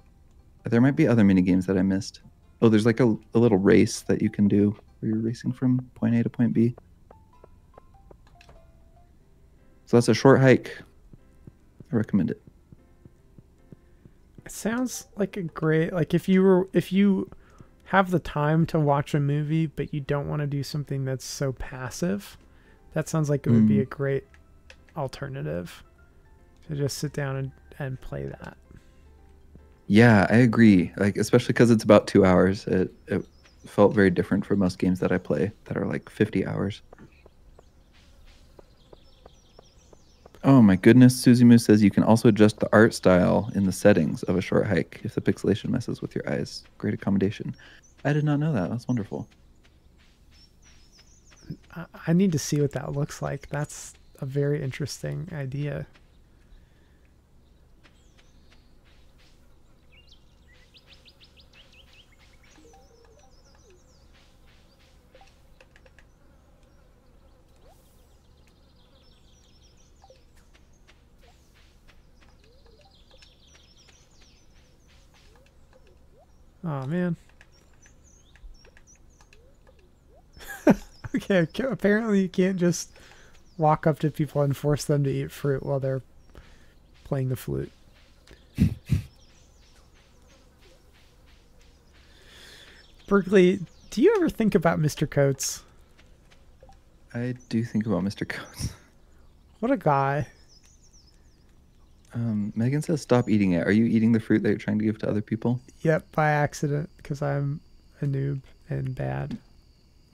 There might be other mini games that I missed. Oh, there's like a little race that you can do where you're racing from point A to point B. So that's A Short Hike. I recommend it. It sounds like a great, like if you have the time to watch a movie, but you don't want to do something that's so passive, that sounds like it would be a great alternative to just sit down and play that. Yeah, I agree. Like, especially because it's about 2 hours. It felt very different from most games that I play that are like 50 hours. Oh my goodness, Suzumu says you can also adjust the art style in the settings of A Short Hike if the pixelation messes with your eyes. Great accommodation. I did not know that. That's wonderful. I need to see what that looks like. That's a very interesting idea. Oh, man. Okay, apparently you can't just walk up to people and force them to eat fruit while they're playing the flute. Berkeley, do you ever think about Mr. Coates? I do think about Mr. Coates. What a guy. Megan says stop eating it. Are you eating the fruit that you're trying to give to other people? Yep, by accident, because I'm a noob and bad.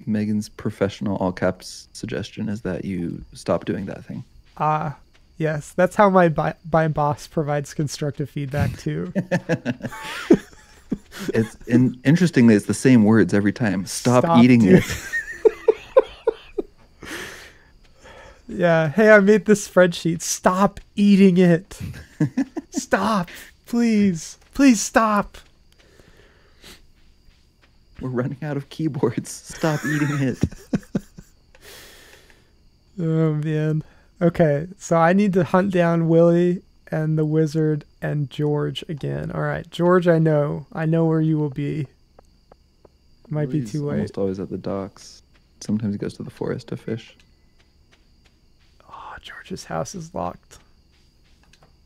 Megan's professional all caps suggestion is that you stop doing that thing. Ah, yes, that's how my boss provides constructive feedback too. Interestingly, it's the same words every time. Stop eating dude. it. Yeah, hey, I made this spreadsheet. Stop eating it. Stop, please. Please stop. We're running out of keyboards. Stop eating it. Oh, man. Okay, so I need to hunt down Willie and the wizard and George again. All right, George, I know. I know where you will be. Might be too late. Almost always at the docks. Sometimes he goes to the forest to fish. Oh, George's house is locked.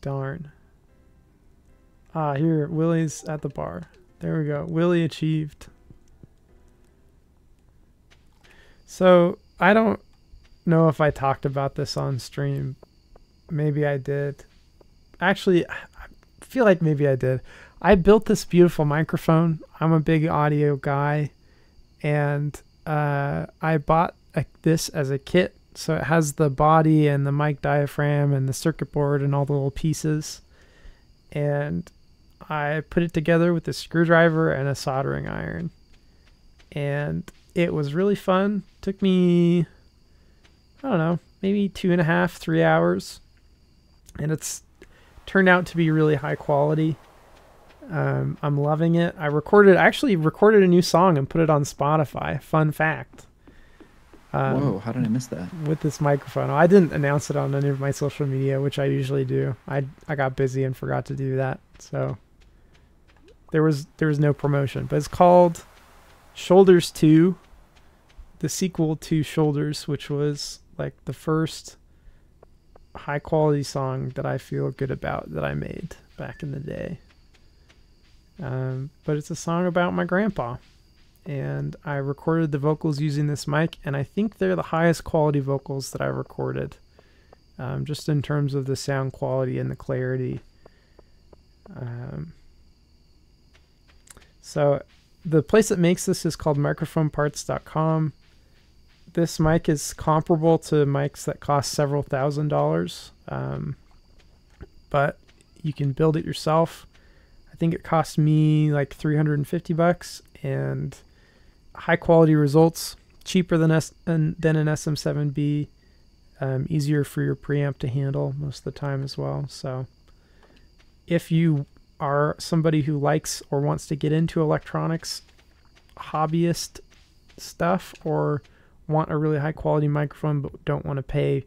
Darn. Ah, here, Willie's at the bar. There we go. Willie achieved. So, I don't know if I talked about this on stream. Maybe I did. Actually, I feel like maybe I did. I built this beautiful microphone. I'm a big audio guy. And I bought this as a kit. So it has the body and the mic diaphragm and the circuit board and all the little pieces. And I put it together with a screwdriver and a soldering iron. And it was really fun. Took me, I don't know, maybe 2.5, 3 hours. And it's turned out to be really high quality. I'm loving it. I actually recorded a new song and put it on Spotify. Fun fact. Whoa, how did I miss that? With this microphone. I didn't announce it on any of my social media, which I usually do. I got busy and forgot to do that. So there was no promotion. But it's called Shoulders 2, the sequel to Shoulders, which was like the first high quality song that I feel good about that I made back in the day. But it's a song about my grandpa. And I recorded the vocals using this mic, and I think they're the highest quality vocals that I recorded, just in terms of the sound quality and the clarity. So the place that makes this is called microphoneparts.com. This mic is comparable to mics that cost several $1,000s, but you can build it yourself. I think it cost me like $350, and high quality results, cheaper than an SM7B, easier for your preamp to handle most of the time as well. So if you are somebody who likes or wants to get into electronics, hobbyist stuff, or want a really high quality microphone but don't want to pay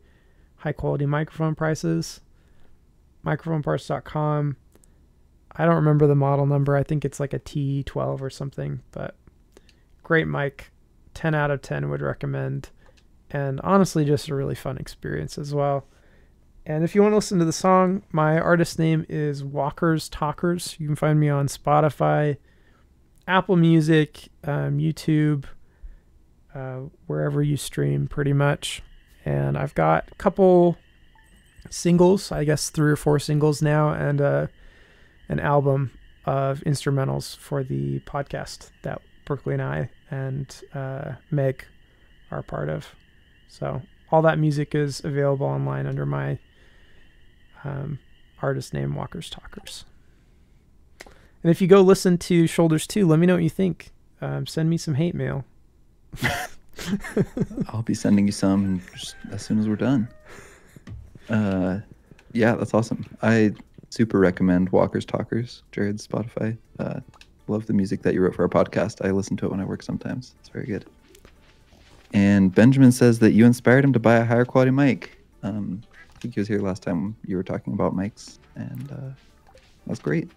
high quality microphone prices, microphoneparts.com. I don't remember the model number. I think it's like a T12 or something, but great mic. 10 out of 10 would recommend. And honestly, just a really fun experience as well. And if you want to listen to the song, my artist name is Walker's Talkers. You can find me on Spotify, Apple Music, YouTube, wherever you stream pretty much. And I've got a couple singles, I guess 3 or 4 singles now, and an album of instrumentals for the podcast that Berkeley and I and Meg are part of. So all that music is available online under my artist name, Walker's Talkers. And if you go listen to Shoulders 2, let me know what you think. Send me some hate mail. I'll be sending you some just as soon as we're done. Yeah, that's awesome. I super recommend Walker's Talkers, Jared's Spotify. Love the music that you wrote for our podcast. I listen to it when I work sometimes. It's very good. And Benjamin says that you inspired him to buy a higher quality mic. I think he was here last time you were talking about mics, and that's great.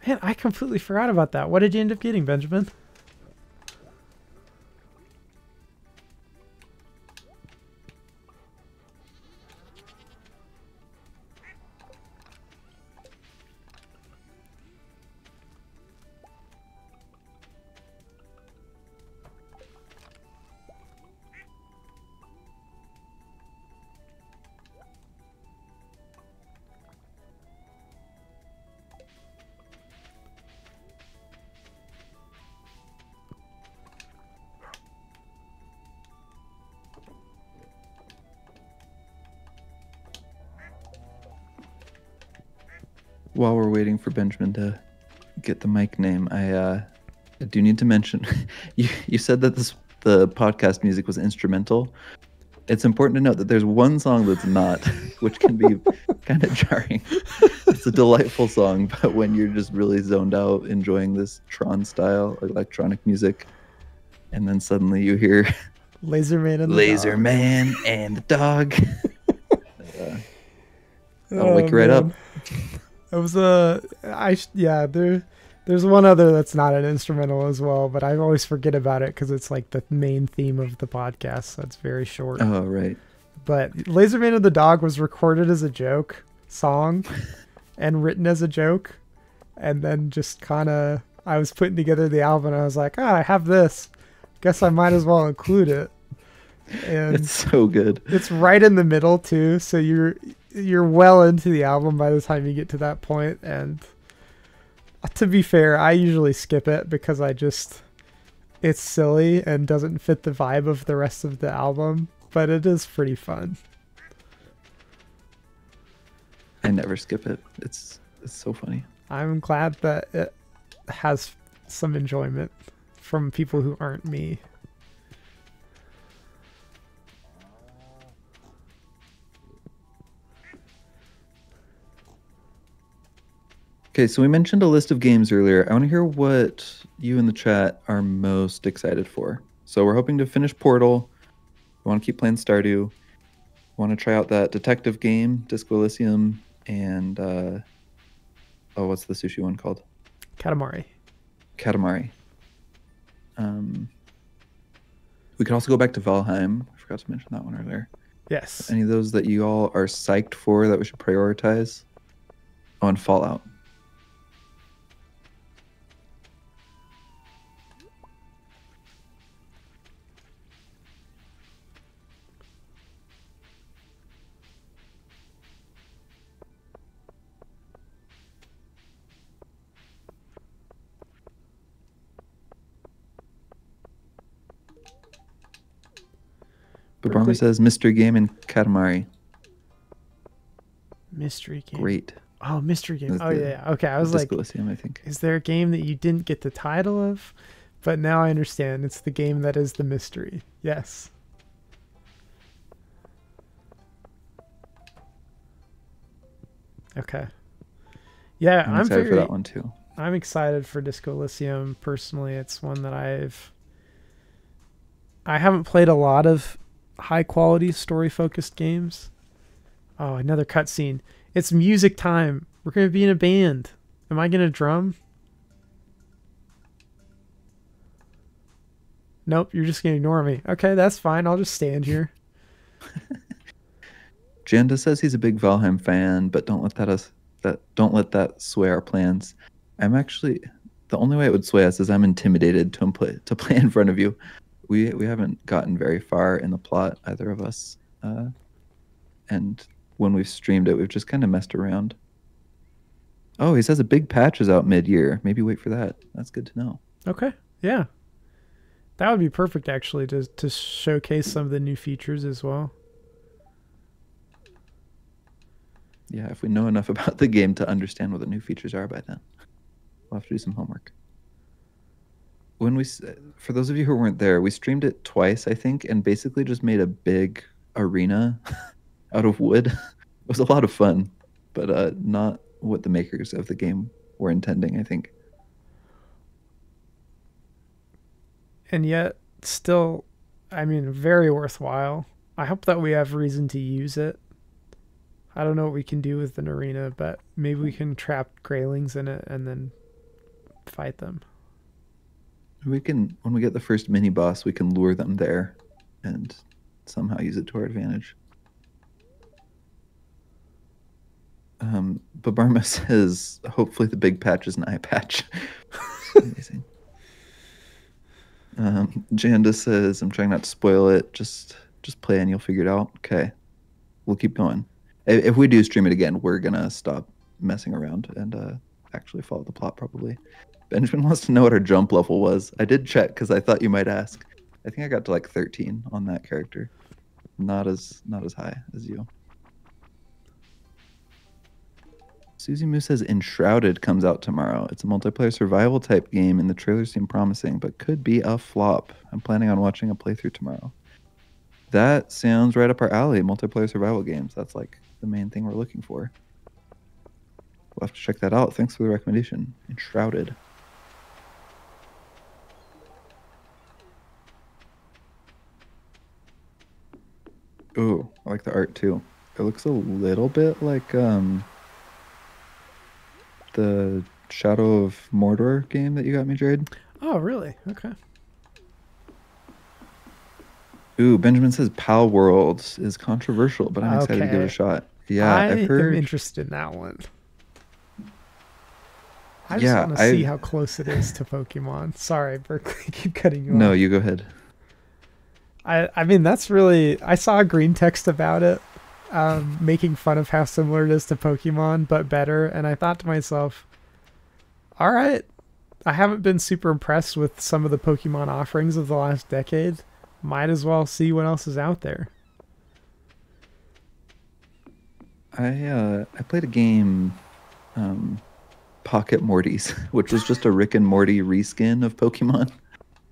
Man, I completely forgot about that. What did you end up getting, Benjamin? While we're waiting for Benjamin to get the mic name, I do need to mention you said that the podcast music was instrumental. It's important to note that there's one song that's not, which can be kind of jarring. It's a delightful song, but when you're just really zoned out enjoying this Tron style electronic music, and then suddenly you hear Laser Man and the Laser Dog. Man and the Dog. I'll Oh, wake you right up. man. It was there's one other that's not an instrumental as well, but I always forget about it because it's like the main theme of the podcast, so it's very short. Oh, right. But Laser Man and the Dog was recorded as a joke song and written as a joke, and then just kind of I was putting together the album and I was like, I have this, guess I might as well include it. And It's so good. it's right in the middle too, so you're well into the album by the time you get to that point. And to be fair, I usually skip it because it's silly and doesn't fit the vibe of the rest of the album, but it is pretty fun. I never skip it. It's so funny. I'm glad that it has some enjoyment from people who aren't me. Okay, so we mentioned a list of games earlier. I want to hear what you in the chat are most excited for. So we're hoping to finish Portal. We want to keep playing Stardew. We want to try out that detective game, Disco Elysium, and what's the sushi one called? Katamari. Katamari. We could also go back to Valheim. I forgot to mention that one earlier. Yes. Any of those that you all are psyched for that we should prioritize? Oh, and Fallout. But Barmer says mystery game and Katamari. Mystery game. Great. Oh, mystery game. That's Oh, the- yeah. Okay, I was Disco like, Elysium, I think. is there a game that you didn't get the title of? But now I understand. It's the game that is the mystery. Yes. Okay. Yeah, I'm excited for that one too. I'm excited for Disco Elysium personally. It's one that I haven't played a lot of high quality story focused games. Oh, another cutscene. It's music time. We're gonna be in a band. Am I gonna drum? Nope, you're just gonna ignore me. Okay, that's fine. I'll just stand here. Janda says he's a big Valheim fan, but don't let that sway our plans. I'm actually the only way it would sway us is I'm intimidated to play in front of you. We haven't gotten very far in the plot, either of us, and when we've streamed it, we've just kind of messed around. Oh, he says a big patch is out mid-year. Maybe wait for that. That's good to know. Okay, yeah, that would be perfect actually to showcase some of the new features as well. Yeah, if we know enough about the game to understand what the new features are by then, we'll have to do some homework. For those of you who weren't there, we streamed it twice, I think, and basically just made a big arena out of wood. It was a lot of fun, but not what the makers of the game were intending, I think. And yet, still, I mean, very worthwhile. I hope that we have reason to use it. I don't know what we can do with an arena, but maybe we can trap greylings in it and then fight them. We can, when we get the first mini boss, we can lure them there and somehow use it to our advantage. Babarma says, hopefully the big patch is an eye patch. Amazing. Janda says, I'm trying not to spoil it. Just play and you'll figure it out. Okay. We'll keep going. If we do stream it again, we're going to stop messing around and actually follow the plot probably. Benjamin wants to know what our jump level was. I did check because I thought you might ask. I think I got to like 13 on that character. Not as high as you. Susie Moo says Enshrouded comes out tomorrow. It's a multiplayer survival type game, and the trailers seem promising, but could be a flop. I'm planning on watching a playthrough tomorrow. That sounds right up our alley. Multiplayer survival games. That's like the main thing we're looking for. We'll have to check that out. Thanks for the recommendation. Enshrouded. Oh, I like the art too. It looks a little bit like the Shadow of Mordor game that you got me, Jared. Oh, really? Okay. Ooh, Benjamin says Pal Worlds is controversial, but I'm excited to give it a shot. Yeah, I I've am heard. interested in that one. I just Yeah, want to see how close it is to Pokemon. Sorry, Berkeley, I keep cutting you No, off. you go ahead. I mean, that's really... I saw a green text about it, making fun of how similar it is to Pokemon, but better, and I thought to myself, all right, I haven't been super impressed with some of the Pokemon offerings of the last decade. Might as well see what else is out there. I played a game, Pocket Mortys, which was just a Rick and Morty reskin of Pokemon.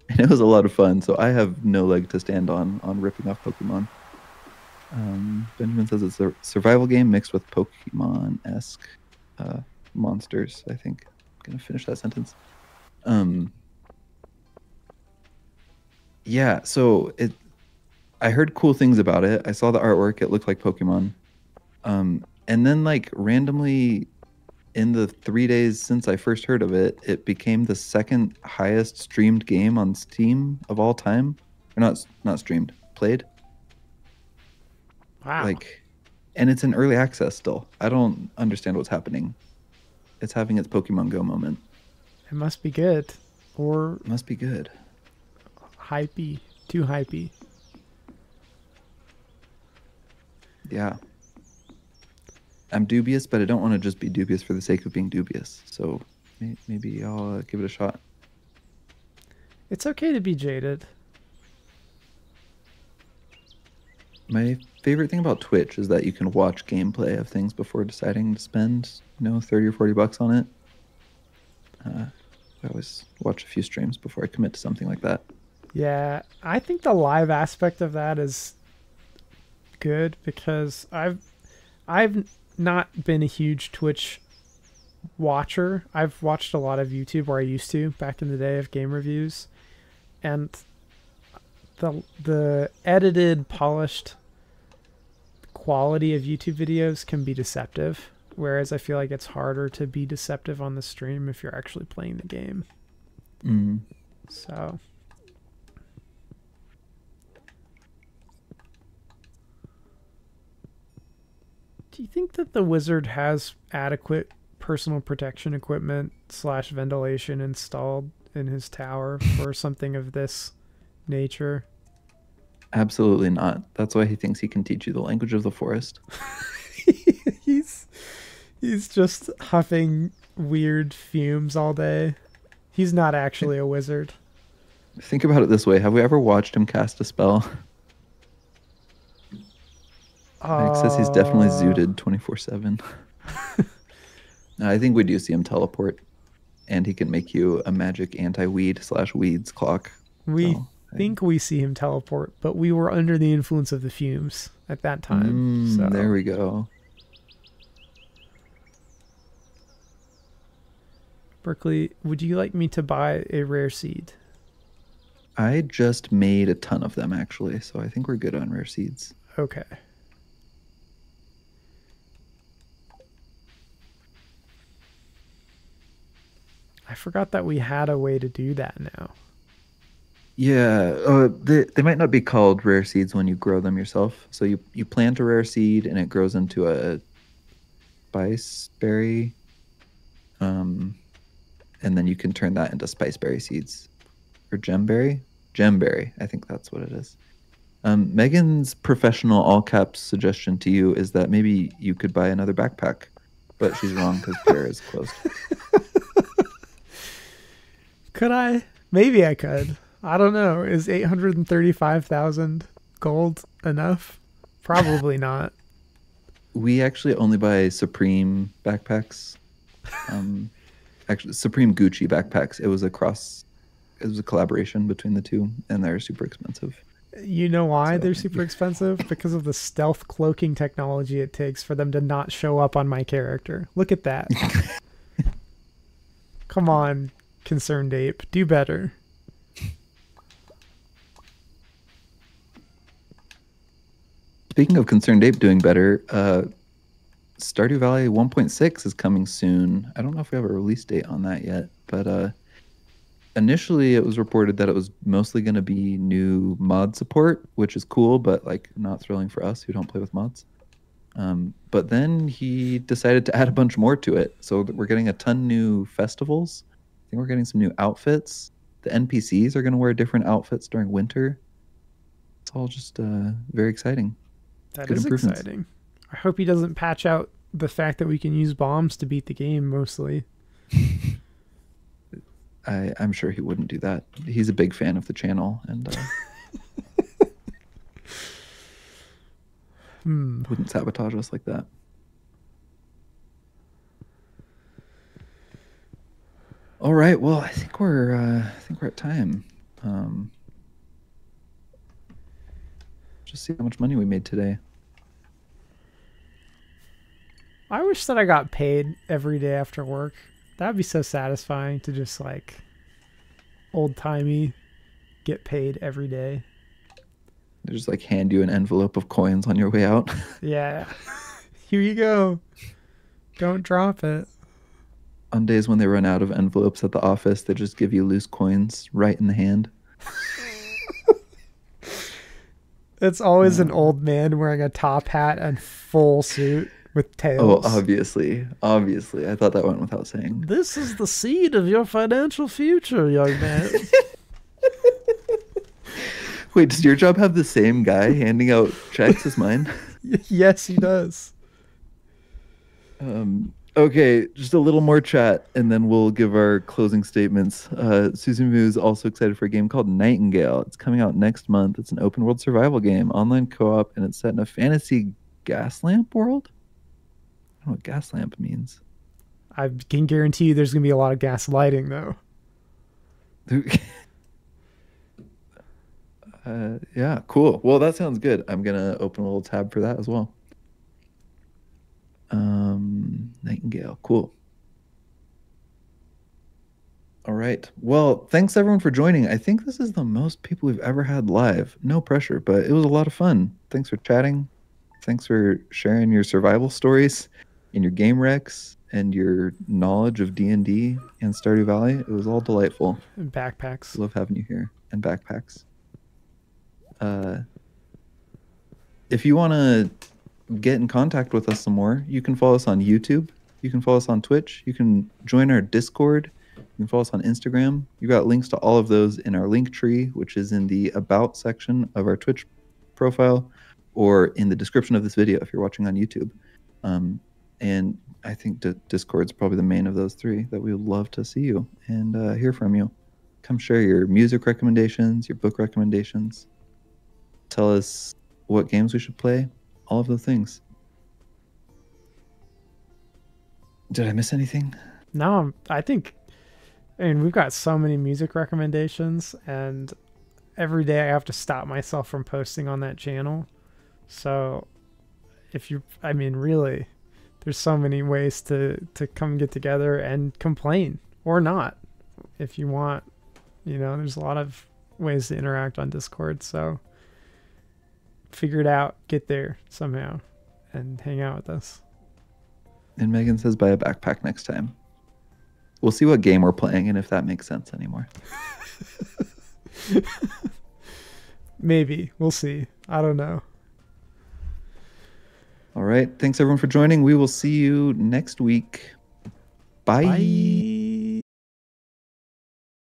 And it was a lot of fun, so I have no leg to stand on ripping off Pokemon. Benjamin says it's a survival game mixed with Pokemon-esque monsters, I think. I'm going to finish that sentence. Yeah, so I heard cool things about it. I saw the artwork. It looked like Pokemon. And then, like, randomly, in the 3 days since I first heard of it, it became the second highest streamed game on Steam of all time. Or not streamed, played. Wow. Like, and it's in early access still. I don't understand what's happening. It's having its Pokemon Go moment. It must be good. Or It must be good. hypey. Too hypey. Yeah. I'm dubious, but I don't want to just be dubious for the sake of being dubious. So maybe I'll give it a shot. It's okay to be jaded. My favorite thing about Twitch is that you can watch gameplay of things before deciding to spend, 30 or $40 on it. I always watch a few streams before I commit to something like that. Yeah, I think the live aspect of that is good because I've not been a huge Twitch watcher. I've watched a lot of YouTube where I used to back in the day of game reviews, and the edited, polished quality of YouTube videos can be deceptive, whereas I feel like it's harder to be deceptive on the stream if you're actually playing the game. So do you think that the wizard has adequate personal protection equipment / ventilation installed in his tower for something of this nature? Absolutely not. That's why he thinks he can teach you the language of the forest. he's just huffing weird fumes all day. He's not actually a wizard. Think about it this way. Have we ever watched him cast a spell? Meg says he's definitely zooted 24/7. I think we do see him teleport, and he can make you a magic anti-weed / weeds clock. We think we see him teleport, but we were under the influence of the fumes at that time. So there we go. Berkeley, would you like me to buy a rare seed? I just made a ton of them, actually, so I think we're good on rare seeds. Okay. I forgot that we had a way to do that now. Yeah, they might not be called rare seeds when you grow them yourself. So you plant a rare seed and it grows into a spiceberry, and then you can turn that into spiceberry seeds, or gemberry. Gemberry, I think that's what it is. Megan's professional all caps suggestion to you is that maybe you could buy another backpack, but she's wrong because Pierre is closed. Could I? Maybe I could. I don't know. Is 835,000 gold enough? Probably not. We actually only buy Supreme backpacks. Actually, Supreme Gucci backpacks. It was a collaboration between the two, and they're super expensive. You know why So they're super expensive? Because of the stealth cloaking technology it takes for them to not show up on my character. Look at that. Come on, concerned ape. Do better. speaking of Concerned Ape doing better, Stardew Valley 1.6 is coming soon. I don't know if we have a release date on that yet, but initially it was reported that it was mostly going to be new mod support, which is cool, but like not thrilling for us who don't play with mods. But then he decided to add a bunch more to it. So we're getting a ton new festivals. I think we're getting some new outfits. The NPCs are going to wear different outfits during winter. It's all just very exciting. That Good is improvements. exciting. I hope he doesn't patch out the fact that we can use bombs to beat the game mostly. I'm sure he wouldn't do that. He's a big fan of the channel and wouldn't sabotage us like that. All right. Well, I think we're at time. Just see how much money we made today. I wish that I got paid every day after work. That'd be so satisfying to just like old timey get paid every day. They just like hand you an envelope of coins on your way out. Yeah. Here you go. Don't drop it. On days when they run out of envelopes at the office, they just give you loose coins right in the hand. It's always an old man wearing a top hat and full suit with Oh, tails. obviously. Obviously. I thought that went without saying. This is the seed of your financial future, young man. Wait, does your job have the same guy handing out checks as mine? Yes, he does. Okay, just a little more chat, and then we'll give our closing statements. Susan Moo is also excited for a game called Nightingale. It's coming out next month. It's an open world survival game, online co-op, and it's set in a fantasy gas lamp world. I don't know what gas lamp means. I can guarantee you there's going to be a lot of gaslighting, though. Yeah, cool. Well, that sounds good. I'm gonna open a little tab for that as well. Nightingale, cool. All right. Well, thanks everyone for joining. I think this is the most people we've ever had live. No pressure, but it was a lot of fun. Thanks for chatting. Thanks for sharing your survival stories and your game wrecks and your knowledge of D&D and Stardew Valley. It was all delightful. And backpacks. Love having you here. And backpacks. If you want to get in contact with us some more, you can follow us on YouTube. You can follow us on Twitch. You can join our Discord. You can follow us on Instagram. You got links to all of those in our link tree, which is in the About section of our Twitch profile or in the description of this video if you're watching on YouTube. And I think Discord's probably the main of those three that we would love to see you and hear from you. Come share your music recommendations, your book recommendations. Tell us what games we should play, all of those things. Did I miss anything? No, I mean, we've got so many music recommendations, and every day I have to stop myself from posting on that channel. So, I mean, really, there's so many ways to come get together and complain or not. If you want, there's a lot of ways to interact on Discord. So, figure it out, get there somehow, and hang out with us. And Megan says buy a backpack next time. We'll see what game we're playing and if that makes sense anymore. Maybe. We'll see. I don't know. All right. Thanks everyone for joining. We will see you next week. Bye. Bye.